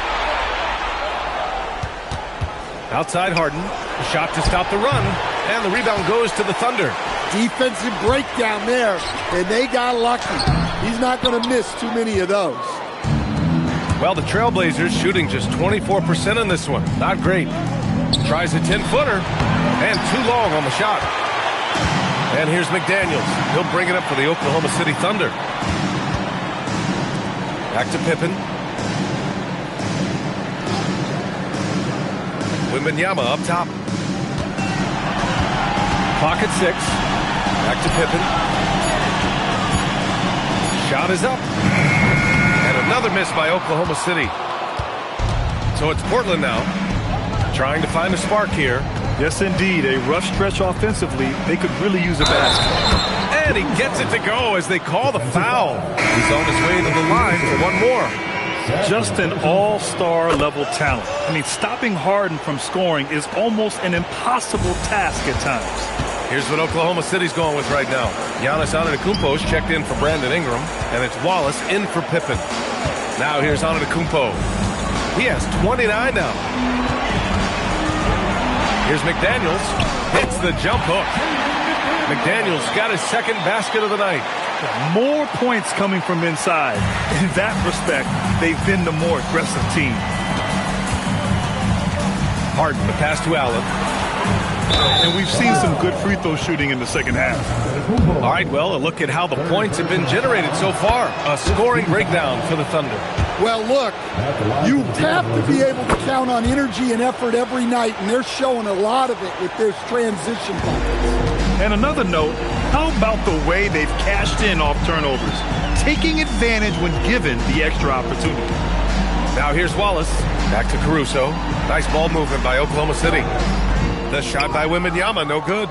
Outside Harden. A shot to stop the run. And the rebound goes to the Thunder. Defensive breakdown there, and they got lucky. He's not going to miss too many of those. Well, the Trailblazers shooting just 24% in this one. Not great. Tries a 10-footer, and too long on the shot. And here's McDaniels. He'll bring it up for the Oklahoma City Thunder. Back to Pippen. Wembanyama up top. Clock at 6. Back to Pippen. Shot is up. And another miss by Oklahoma City. So it's Portland now, trying to find a spark here. Yes, indeed. A rough stretch offensively. They could really use a basket. And he gets it to go as they call the foul. He's on his way to the line for one more. Just an all-star level talent. I mean, stopping Harden from scoring is almost an impossible task at times. Here's what Oklahoma City's going with right now. Giannis Antetokounmpo's checked in for Brandon Ingram, and it's Wallace in for Pippen. Now here's Antetokounmpo. He has 29 now. Here's McDaniels. Hits the jump hook. McDaniels got his second basket of the night. More points coming from inside. In that respect, they've been the more aggressive team. Harden, the pass to Allen. And we've seen some good free throw shooting in the second half. All right, well, a look at how the points have been generated so far. A scoring breakdown for the Thunder. Well, look, you have to be able to count on energy and effort every night, and they're showing a lot of it with their transition buckets. And another note, how about the way they've cashed in off turnovers, taking advantage when given the extra opportunity. Now here's Wallace. Back to Caruso. Nice ball movement by Oklahoma City. The shot by Wembanyama, no good.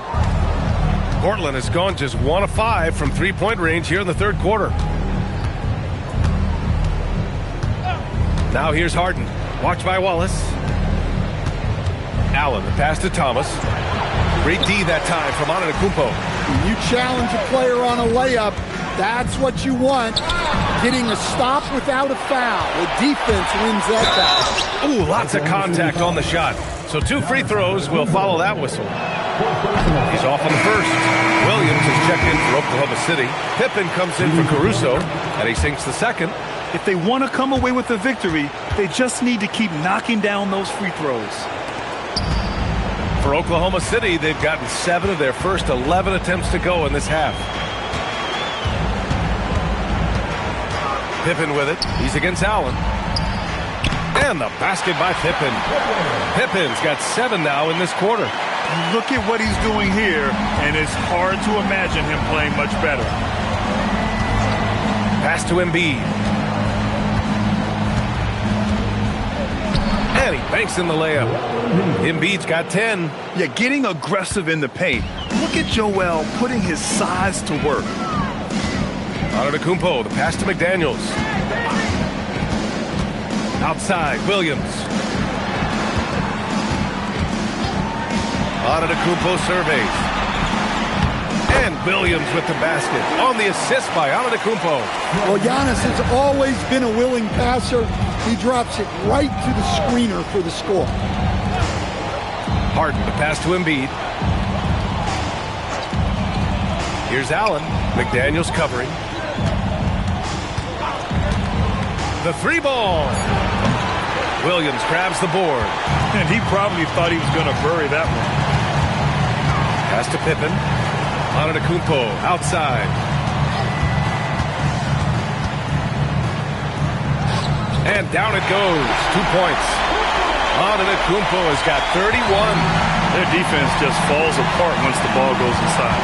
Portland has gone just 1 of 5 from three-point range here in the third quarter. Now here's Harden. Watch by Wallace. Allen, the pass to Thomas. Great D that time from Antetokounmpo. When you challenge a player on a layup, that's what you want. Getting a stop without a foul. The defense wins that battle. Ooh, lots of contact on the shot. So 2 free throws will follow that whistle. He's off on the first. Williams is checked in for Oklahoma City. Pippen comes in for Caruso, and he sinks the second. If they want to come away with the victory, they just need to keep knocking down those free throws. For Oklahoma City, they've gotten 7 of their first 11 attempts to go in this half. Pippen with it. He's against Allen. And the basket by Pippen. Pippin's got 7 now in this quarter. Look at what he's doing here, and it's hard to imagine him playing much better. Pass to Embiid. And he banks in the layup. Embiid's got 10. Yeah, getting aggressive in the paint. Look at Joel putting his size to work. Antetokounmpo, the pass to McDaniels. Outside, Williams. Antetokounmpo surveys. And Williams with the basket on the assist by Antetokounmpo. Well, Giannis has always been a willing passer. He drops it right to the screener for the score. Harden, the pass to Embiid. Here's Allen. McDaniels covering. The 3-ball. Williams grabs the board. And he probably thought he was going to bury that one. Pass to Pippen. Antetokounmpo outside. And down it goes. 2 points. Antetokounmpo has got 31. Their defense just falls apart once the ball goes inside.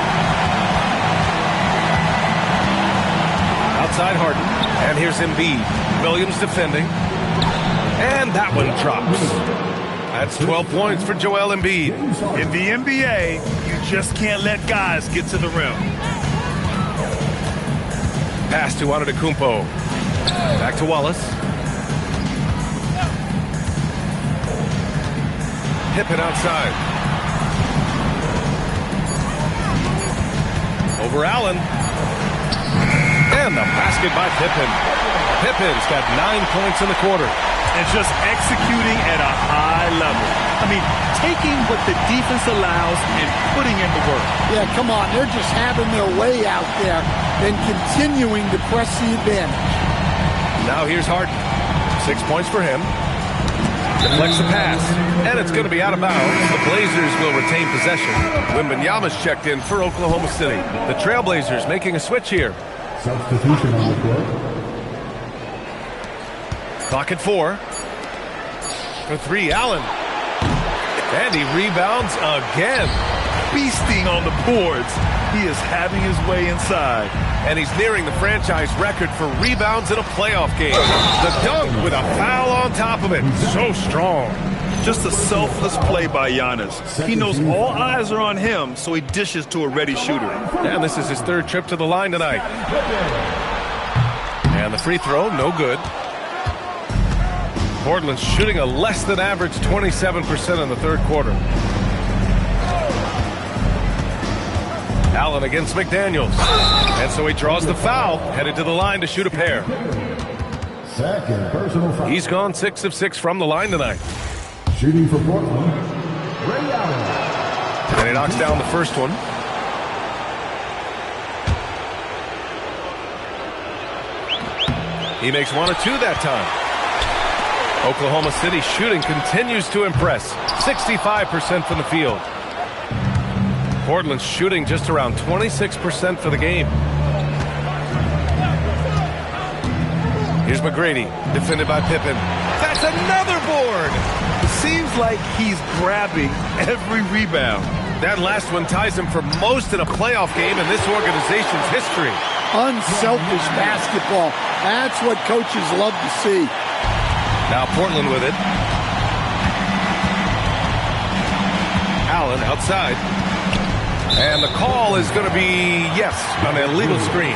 Outside Harden. And here's Embiid. Williams defending. And that one drops. That's 12 points for Joel Embiid. In the NBA, you just can't let guys get to the rim. Pass to Antetokounmpo. Back to Wallace. Pippen outside. Over Allen. And the basket by Pippen. Pippin's got 9 points in the quarter. And just executing at a high level. I mean, taking what the defense allows and putting in the work. Yeah, come on. They're just having their way out there and continuing to press the advantage. Now here's Harden. 6 points for him. Deflects the pass. And it's going to be out of bounds. The Blazers will retain possession. Wembanyama's checked in for Oklahoma City. The Trailblazers making a switch here. Substitution on the court. Clock at 4. For 3, Allen. And he rebounds again. Feasting on the boards. He is having his way inside. And he's nearing the franchise record for rebounds in a playoff game. The dunk with a foul on top of it. So strong. Just a selfless play by Giannis. He knows all eyes are on him, so he dishes to a ready shooter. And this is his 3rd trip to the line tonight. And the free throw, no good. Portland's shooting a less than average 27% in the third quarter. Allen against McDaniels. And so he draws the foul, headed to the line to shoot a pair. Second personal foul. He's gone 6 of 6 from the line tonight. Shooting for Portland, Ray Allen. And he knocks down the first one. He makes 1 of 2 that time. Oklahoma City shooting continues to impress. 65% from the field. Portland's shooting just around 26% for the game. Here's McGrady, defended by Pippen. That's another board! It seems like he's grabbing every rebound. That last one ties him for most in a playoff game in this organization's history. Unselfish basketball. That's what coaches love to see. Now Portland with it. Allen outside. And the call is going to be, yes, an illegal screen.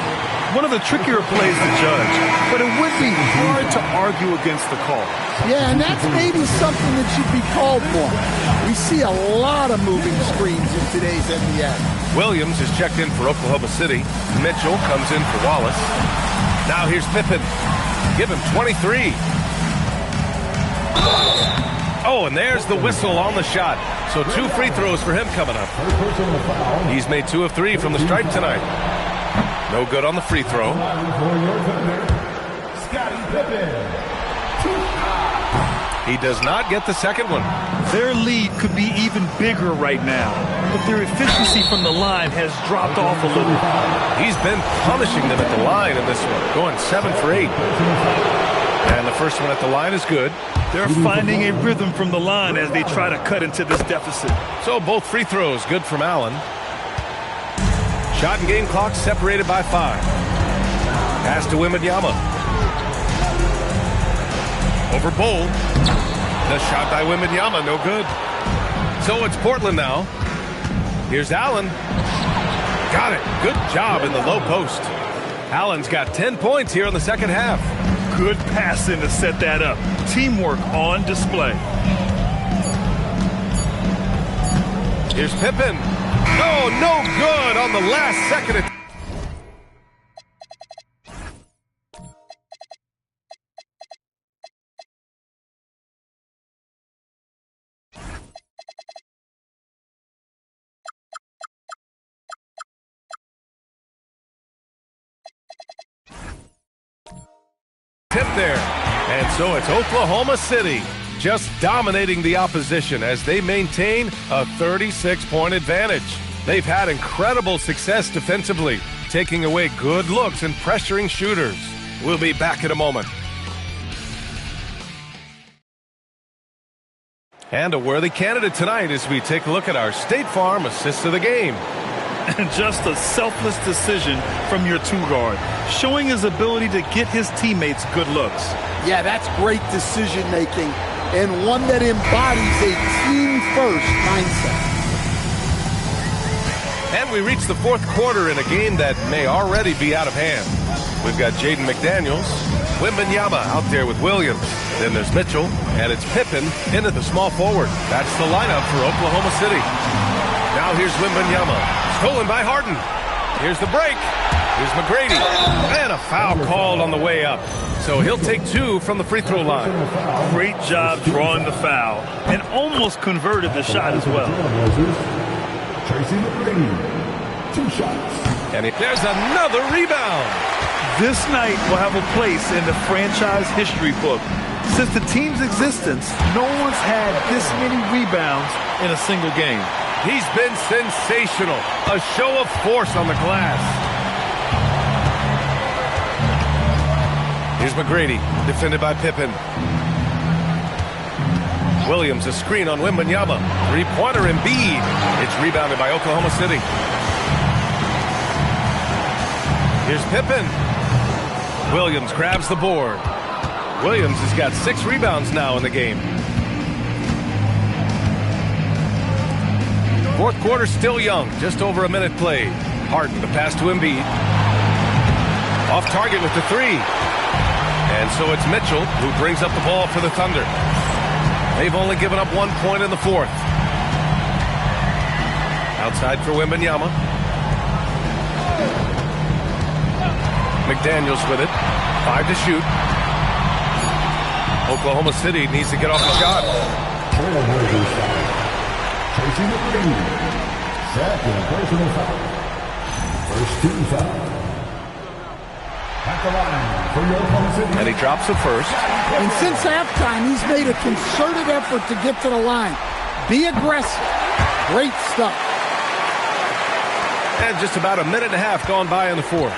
One of the trickier plays to judge, but it would be hard to argue against the call. Yeah, and that's maybe something that should be called for. We see a lot of moving screens in today's NBA. Williams is checked in for Oklahoma City. Mitchell comes in for Wallace. Now here's Pippen. Give him 23. Oh, and there's the whistle on the shot. So 2 free throws for him coming up. He's made 2 of 3 from the stripe tonight. No good on the free throw. He does not get the second one. Their lead could be even bigger right now, but their efficiency from the line has dropped off a little. He's been punishing them at the line in this one, going 7 for 8. And the first one at the line is good. They're finding a rhythm from the line as they try to cut into this deficit. So both free throws good from Allen. Shot and game clock separated by 5. Pass to Wembanyama. Over Bol. The shot by Wembanyama, no good. So it's Portland now. Here's Allen. Got it. Good job in the low post. Allen's got 10 points here in the second half. Good passing to set that up. Teamwork on display. Here's Pippen. Oh, no good on the last second. Tip there. And so it's Oklahoma City just dominating the opposition as they maintain a 36-point advantage. They've had incredible success defensively, taking away good looks and pressuring shooters. We'll be back in a moment. And a worthy candidate tonight as we take a look at our State Farm assist of the game. And just a selfless decision from your 2-guard, showing his ability to get his teammates good looks. Yeah, that's great decision-making and one that embodies a team-first mindset. And we reach the fourth quarter in a game that may already be out of hand. We've got Jaden McDaniels, Wembanyama out there with Williams. Then there's Mitchell, and it's Pippen into the small forward. That's the lineup for Oklahoma City. Now here's Wembanyama, stolen by Harden. Here's the break. Here's McGrady. And a foul called on the way up. So he'll take 2 from the free throw line. Great job drawing the foul and almost converted the shot as well. Tracy McGrady, 2 shots. And there's another rebound. This night will have a place in the franchise history book. Since the team's existence, no one's had this many rebounds in a single game. He's been sensational. A show of force on the glass. Here's McGrady, defended by Pippen. Williams, a screen on Wembanyama. 3-pointer Embiid. It's rebounded by Oklahoma City. Here's Pippen. Williams grabs the board. Williams has got 6 rebounds now in the game. Fourth quarter still young, just over a minute played. Harden, the pass to Embiid. Off target with the 3. And so it's Mitchell who brings up the ball for the Thunder. They've only given up 1 point in the fourth. Outside for Wembanyama. McDaniels with it. 5 to shoot. Oklahoma City needs to get off the shot. Trailblazers foul. Tracy McGrady. Second personal foul. First team foul. At the line for Oklahoma City. And he drops it first. And since halftime, he's made a concerted effort to get to the line. Be aggressive. Great stuff. And just about a minute and a half gone by in the fourth.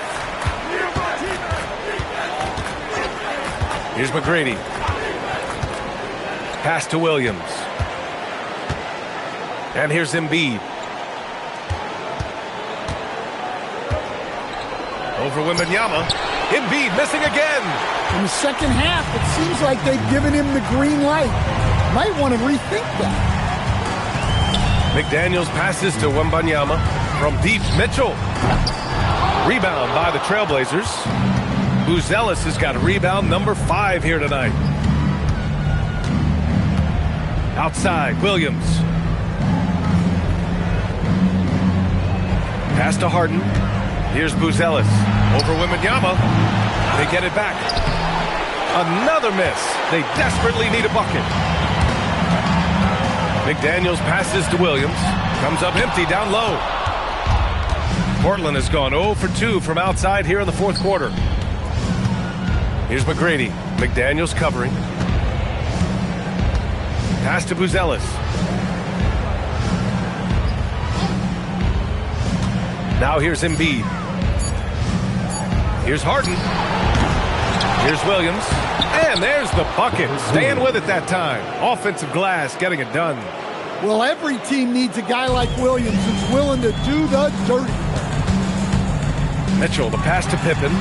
Here's McGrady. Pass to Williams. And here's Embiid. Over Wembanyama. Embiid missing again. In the second half, it seems like they've given him the green light. Might want to rethink that. McDaniels passes to Wembanyama. From deep, Mitchell. Rebound by the Trailblazers. Buzelis has got rebound number 5 here tonight. Outside, Williams. Pass to Harden. Here's Buzelis. Over Wembanyama. They get it back. Another miss. They desperately need a bucket. McDaniels passes to Williams. Comes up empty down low. Portland has gone 0 for 2 from outside here in the fourth quarter. Here's McGrady. McDaniels covering. Pass to Buzelis. Now here's Embiid. Here's Harden. Here's Williams. And there's the bucket. Staying with it that time. Offensive glass getting it done. Well, every team needs a guy like Williams who's willing to do the dirty. Mitchell, the pass to Pippen.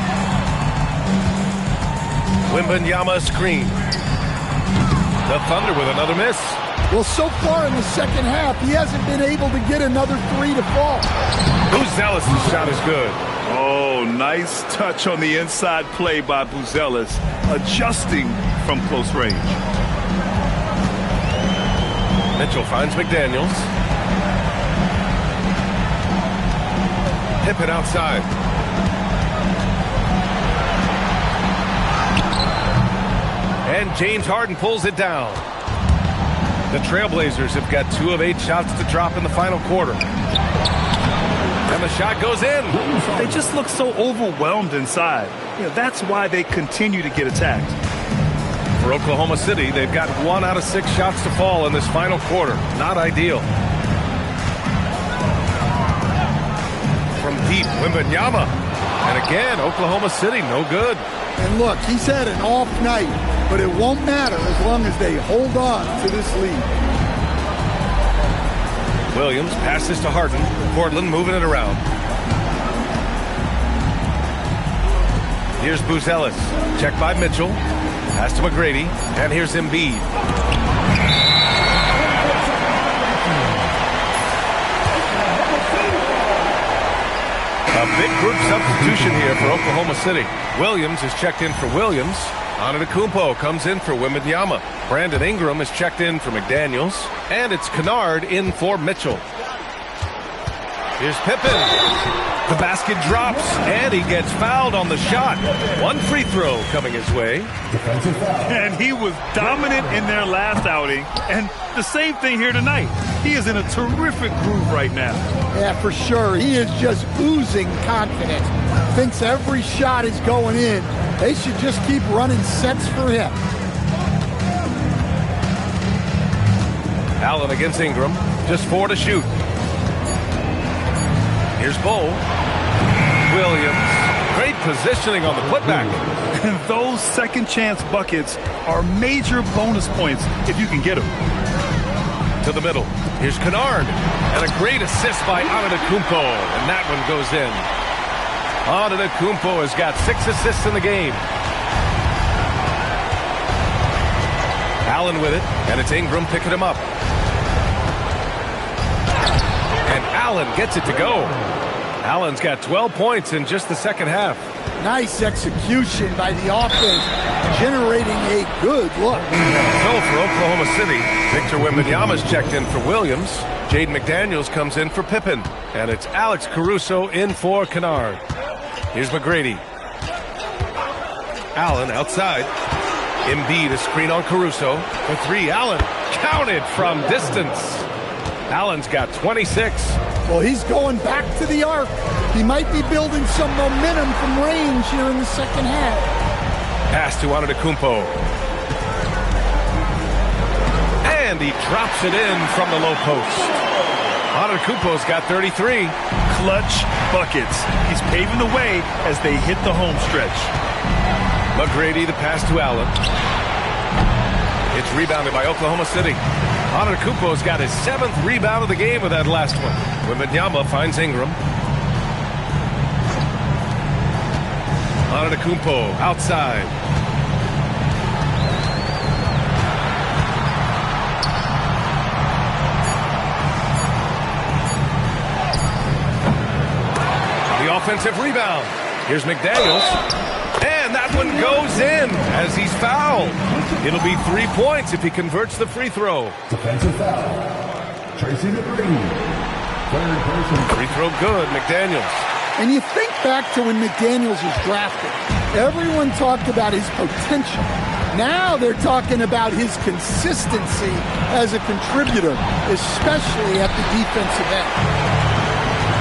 Wembanyama screen. The Thunder with another miss. Well, so far in the second half, he hasn't been able to get another 3 to fall. Buzelis' shot is good. Oh, nice touch on the inside play by Buzelis, adjusting from close range. Mitchell finds McDaniels. Pippen outside. And James Harden pulls it down. The Trailblazers have got 2 of 8 shots to drop in the final quarter. And the shot goes in. They just look so overwhelmed inside. That's why they continue to get attacked. For Oklahoma City, they've got 1 out of 6 shots to fall in this final quarter. Not ideal. From deep, Wembanyama. And again, Oklahoma City, no good. And look, he's had an off night, but it won't matter as long as they hold on to this lead. Williams passes to Harden. Portland moving it around. Here's Buzelis. Check by Mitchell. Pass to McGrady. And here's Embiid. A big group substitution here for Oklahoma City. Williams is checked in for Williams. Antetokounmpo comes in for Wembanyama. Brandon Ingram is checked in for McDaniels. And it's Kennard in for Mitchell. Here's Pippen. The basket drops, and he gets fouled on the shot. 1 free throw coming his way. And he was dominant in their last outing. And the same thing here tonight. He is in a terrific groove right now. Yeah, for sure. He is just oozing confidence. Thinks every shot is going in. They should just keep running sets for him. Allen against Ingram. Just 4 to shoot. Here's Bull. Williams. Great positioning on the putback. And those second chance buckets are major bonus points if you can get them. To the middle. Here's Kennard. And a great assist by Antetokounmpo. And that one goes in. Antetokounmpo has got 6 assists in the game. Allen with it. And it's Ingram picking him up. And Allen gets it to go. Allen's got 12 points in just the second half. Nice execution by the offense, generating a good look. So for Oklahoma City, Victor Wembanyama's checked in for Williams. Jaden McDaniels comes in for Pippen. And it's Alex Caruso in for Kennard. Here's McGrady. Allen outside. Embiid, a screen on Caruso. For three, Allen counted from distance. Allen's got 26. Well, he's going back to the arc. He might be building some momentum from range here in the second half. Pass to Antetokounmpo. And he drops it in from the low post. Antetokounmpo's got 33. Clutch buckets. He's paving the way as they hit the home stretch. McGrady, the pass to Allen. It's rebounded by Oklahoma City. Antetokounmpo's got his 7th rebound of the game with that last one. Wembanyama finds Ingram. Antetokounmpo outside. The offensive rebound. Here's McDaniels. And that one goes in as he's fouled. It'll be 3 points if he converts the free throw. Defensive foul. Tracy McGrady. Third person. Free throw good, McDaniels. And you think back to when McDaniels was drafted. Everyone talked about his potential. Now they're talking about his consistency as a contributor, especially at the defensive end.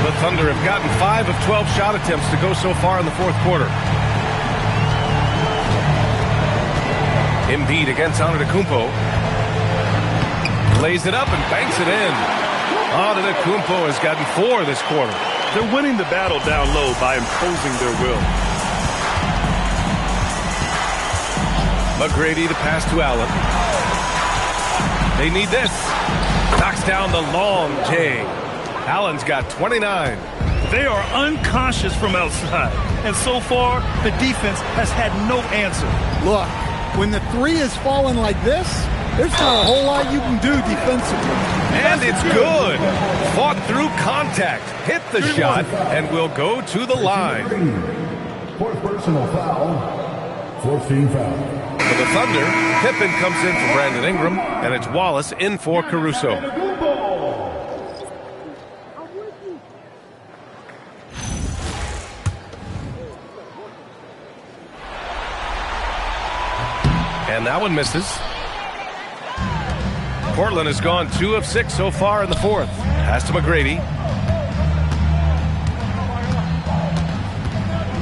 The Thunder have gotten 5 of 12 shot attempts to go so far in the fourth quarter. Embiid against Antetokounmpo. Lays it up and banks it in. Antetokounmpo has gotten 4 this quarter. They're winning the battle down low by imposing their will. McGrady, the pass to Allen. They need this. Knocks down the long J. Allen's got 29. They are unconscious from outside. And so far, the defense has had no answer. Look, when the three is falling like this, there's not a whole lot you can do defensively. And it's good. Fought through contact. Hit the shot and will go to the line. Fourth personal foul. 14 foul. For the Thunder, Pippen comes in for Brandon Ingram, and it's Wallace in for Caruso. And that one misses. Portland has gone 2 of 6 so far in the fourth. Pass to McGrady.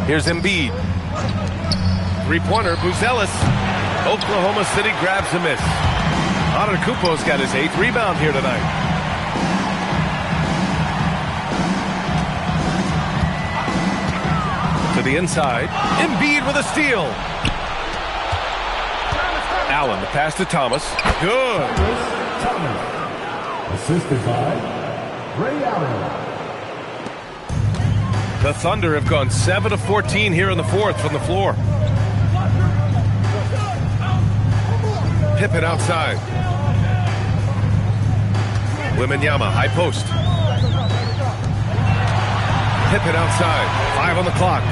Here's Embiid. Three-pointer, Buzelis. Oklahoma City grabs a miss. Antetokounmpo's got his 8th rebound here tonight. To the inside. Embiid with a steal. Allen, the pass to Thomas. Good. Assisted by Ray Allen. The Thunder have gone 7 of 14 here in the fourth from the floor. Pippen outside. Wembanyama, high post. Pippen outside. 5 on the clock.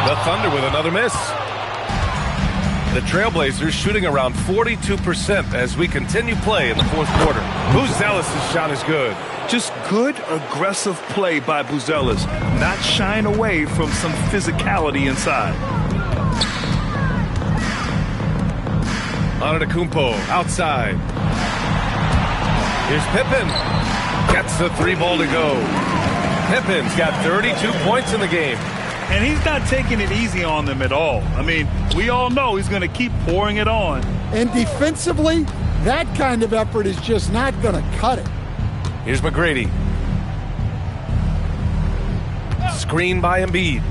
The Thunder with another miss. The Trailblazers shooting around 42% as we continue play in the fourth quarter. Buzelis' shot is good. Just good, aggressive play by Buzelis, not shying away from some physicality inside. Antetokounmpo outside. Here's Pippen. Gets the 3-ball to go. Pippen's got 32 points in the game. And he's not taking it easy on them at all. I mean, we all know he's going to keep pouring it on. And defensively, that kind of effort is just not going to cut it. Here's McGrady. Screen by Embiid.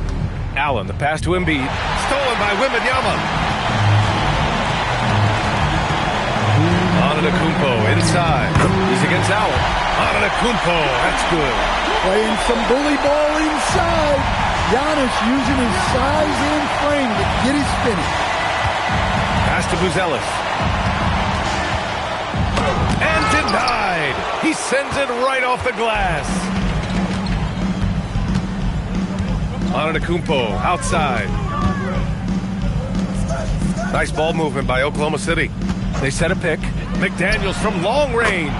Allen, the pass to Embiid. Stolen by Wembanyama. Antetokounmpo inside. He's against Allen. Antetokounmpo, that's good. Playing some bully ball inside. Giannis using his size and frame to get his finish. Pass to Buzelis. And denied. He sends it right off the glass. Antetokounmpo outside. Nice ball movement by Oklahoma City. They set a pick. McDaniels from long range.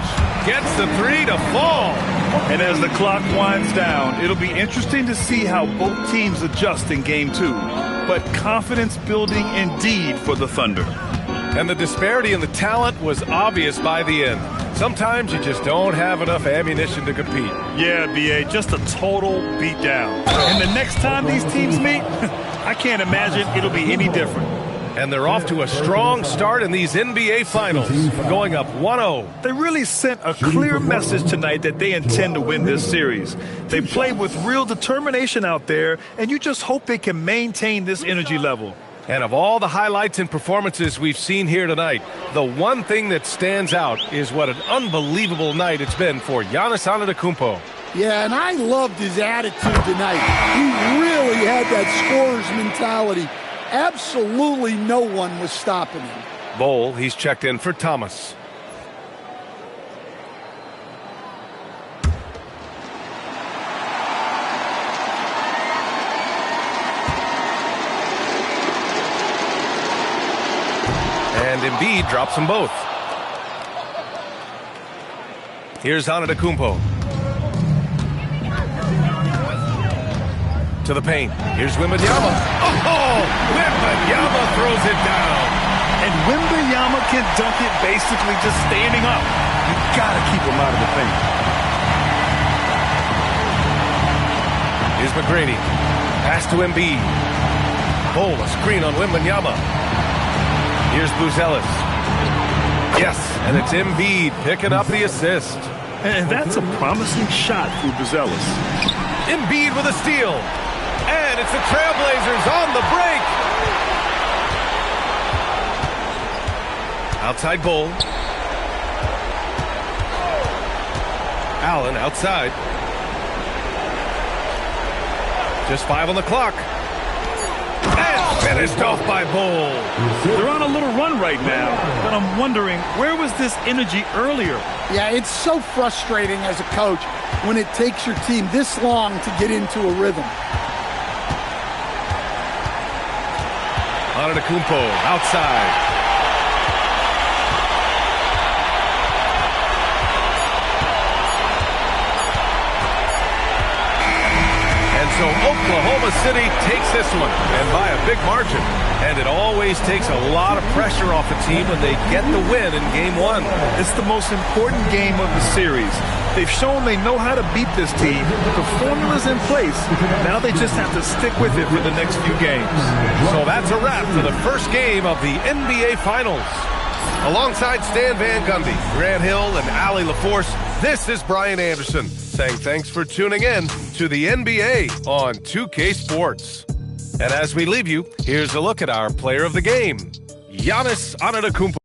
Gets the 3 to fall. And as the clock winds down, it'll be interesting to see how both teams adjust in Game 2. But confidence building indeed for the Thunder. And the disparity in the talent was obvious by the end. Sometimes you just don't have enough ammunition to compete. Yeah, B.A., just a total beatdown. And the next time these teams meet, I can't imagine it'll be any different. And they're off to a strong start in these NBA Finals, going up 1-0. They really sent a clear message tonight that they intend to win this series. They played with real determination out there, and you just hope they can maintain this energy level. And of all the highlights and performances we've seen here tonight, the one thing that stands out is what an unbelievable night it's been for Giannis Antetokounmpo. Yeah, and I loved his attitude tonight. He really had that scorer's mentality. Absolutely no one was stopping him. Bol, he's checked in for Thomas. And Embiid drops them both. Here's Antetokounmpo. To the paint. Here's Wembanyama. Oh! Wembanyama throws it down. And Wembanyama can dunk it basically just standing up. You gotta keep him out of the paint. Here's McGrady. Pass to Embiid. Bol, a screen on Wembanyama. Here's Buzelis. Yes, and it's Embiid picking up the assist. And that's a promising shot for Buzelis. Embiid with a steal. And it's the Trailblazers on the break. Outside Bol. Allen outside. Just 5 on the clock. And finished off by Bol. They're on a little run right now, but I'm wondering, where was this energy earlier? Yeah, it's so frustrating as a coach when it takes your team this long to get into a rhythm. Antetokounmpo outside. And so Oklahoma City takes this one, and by a big margin. And it always takes a lot of pressure off a team when they get the win in Game 1. It's the most important game of the series. They've shown they know how to beat this team. The formula's in place. Now they just have to stick with it for the next few games. So that's a wrap for the first game of the NBA Finals. Alongside Stan Van Gundy, Grant Hill, and Allie LaForce, this is Brian Anderson saying thanks for tuning in to the NBA on 2K Sports. And as we leave you, here's a look at our player of the game, Giannis Antetokounmpo.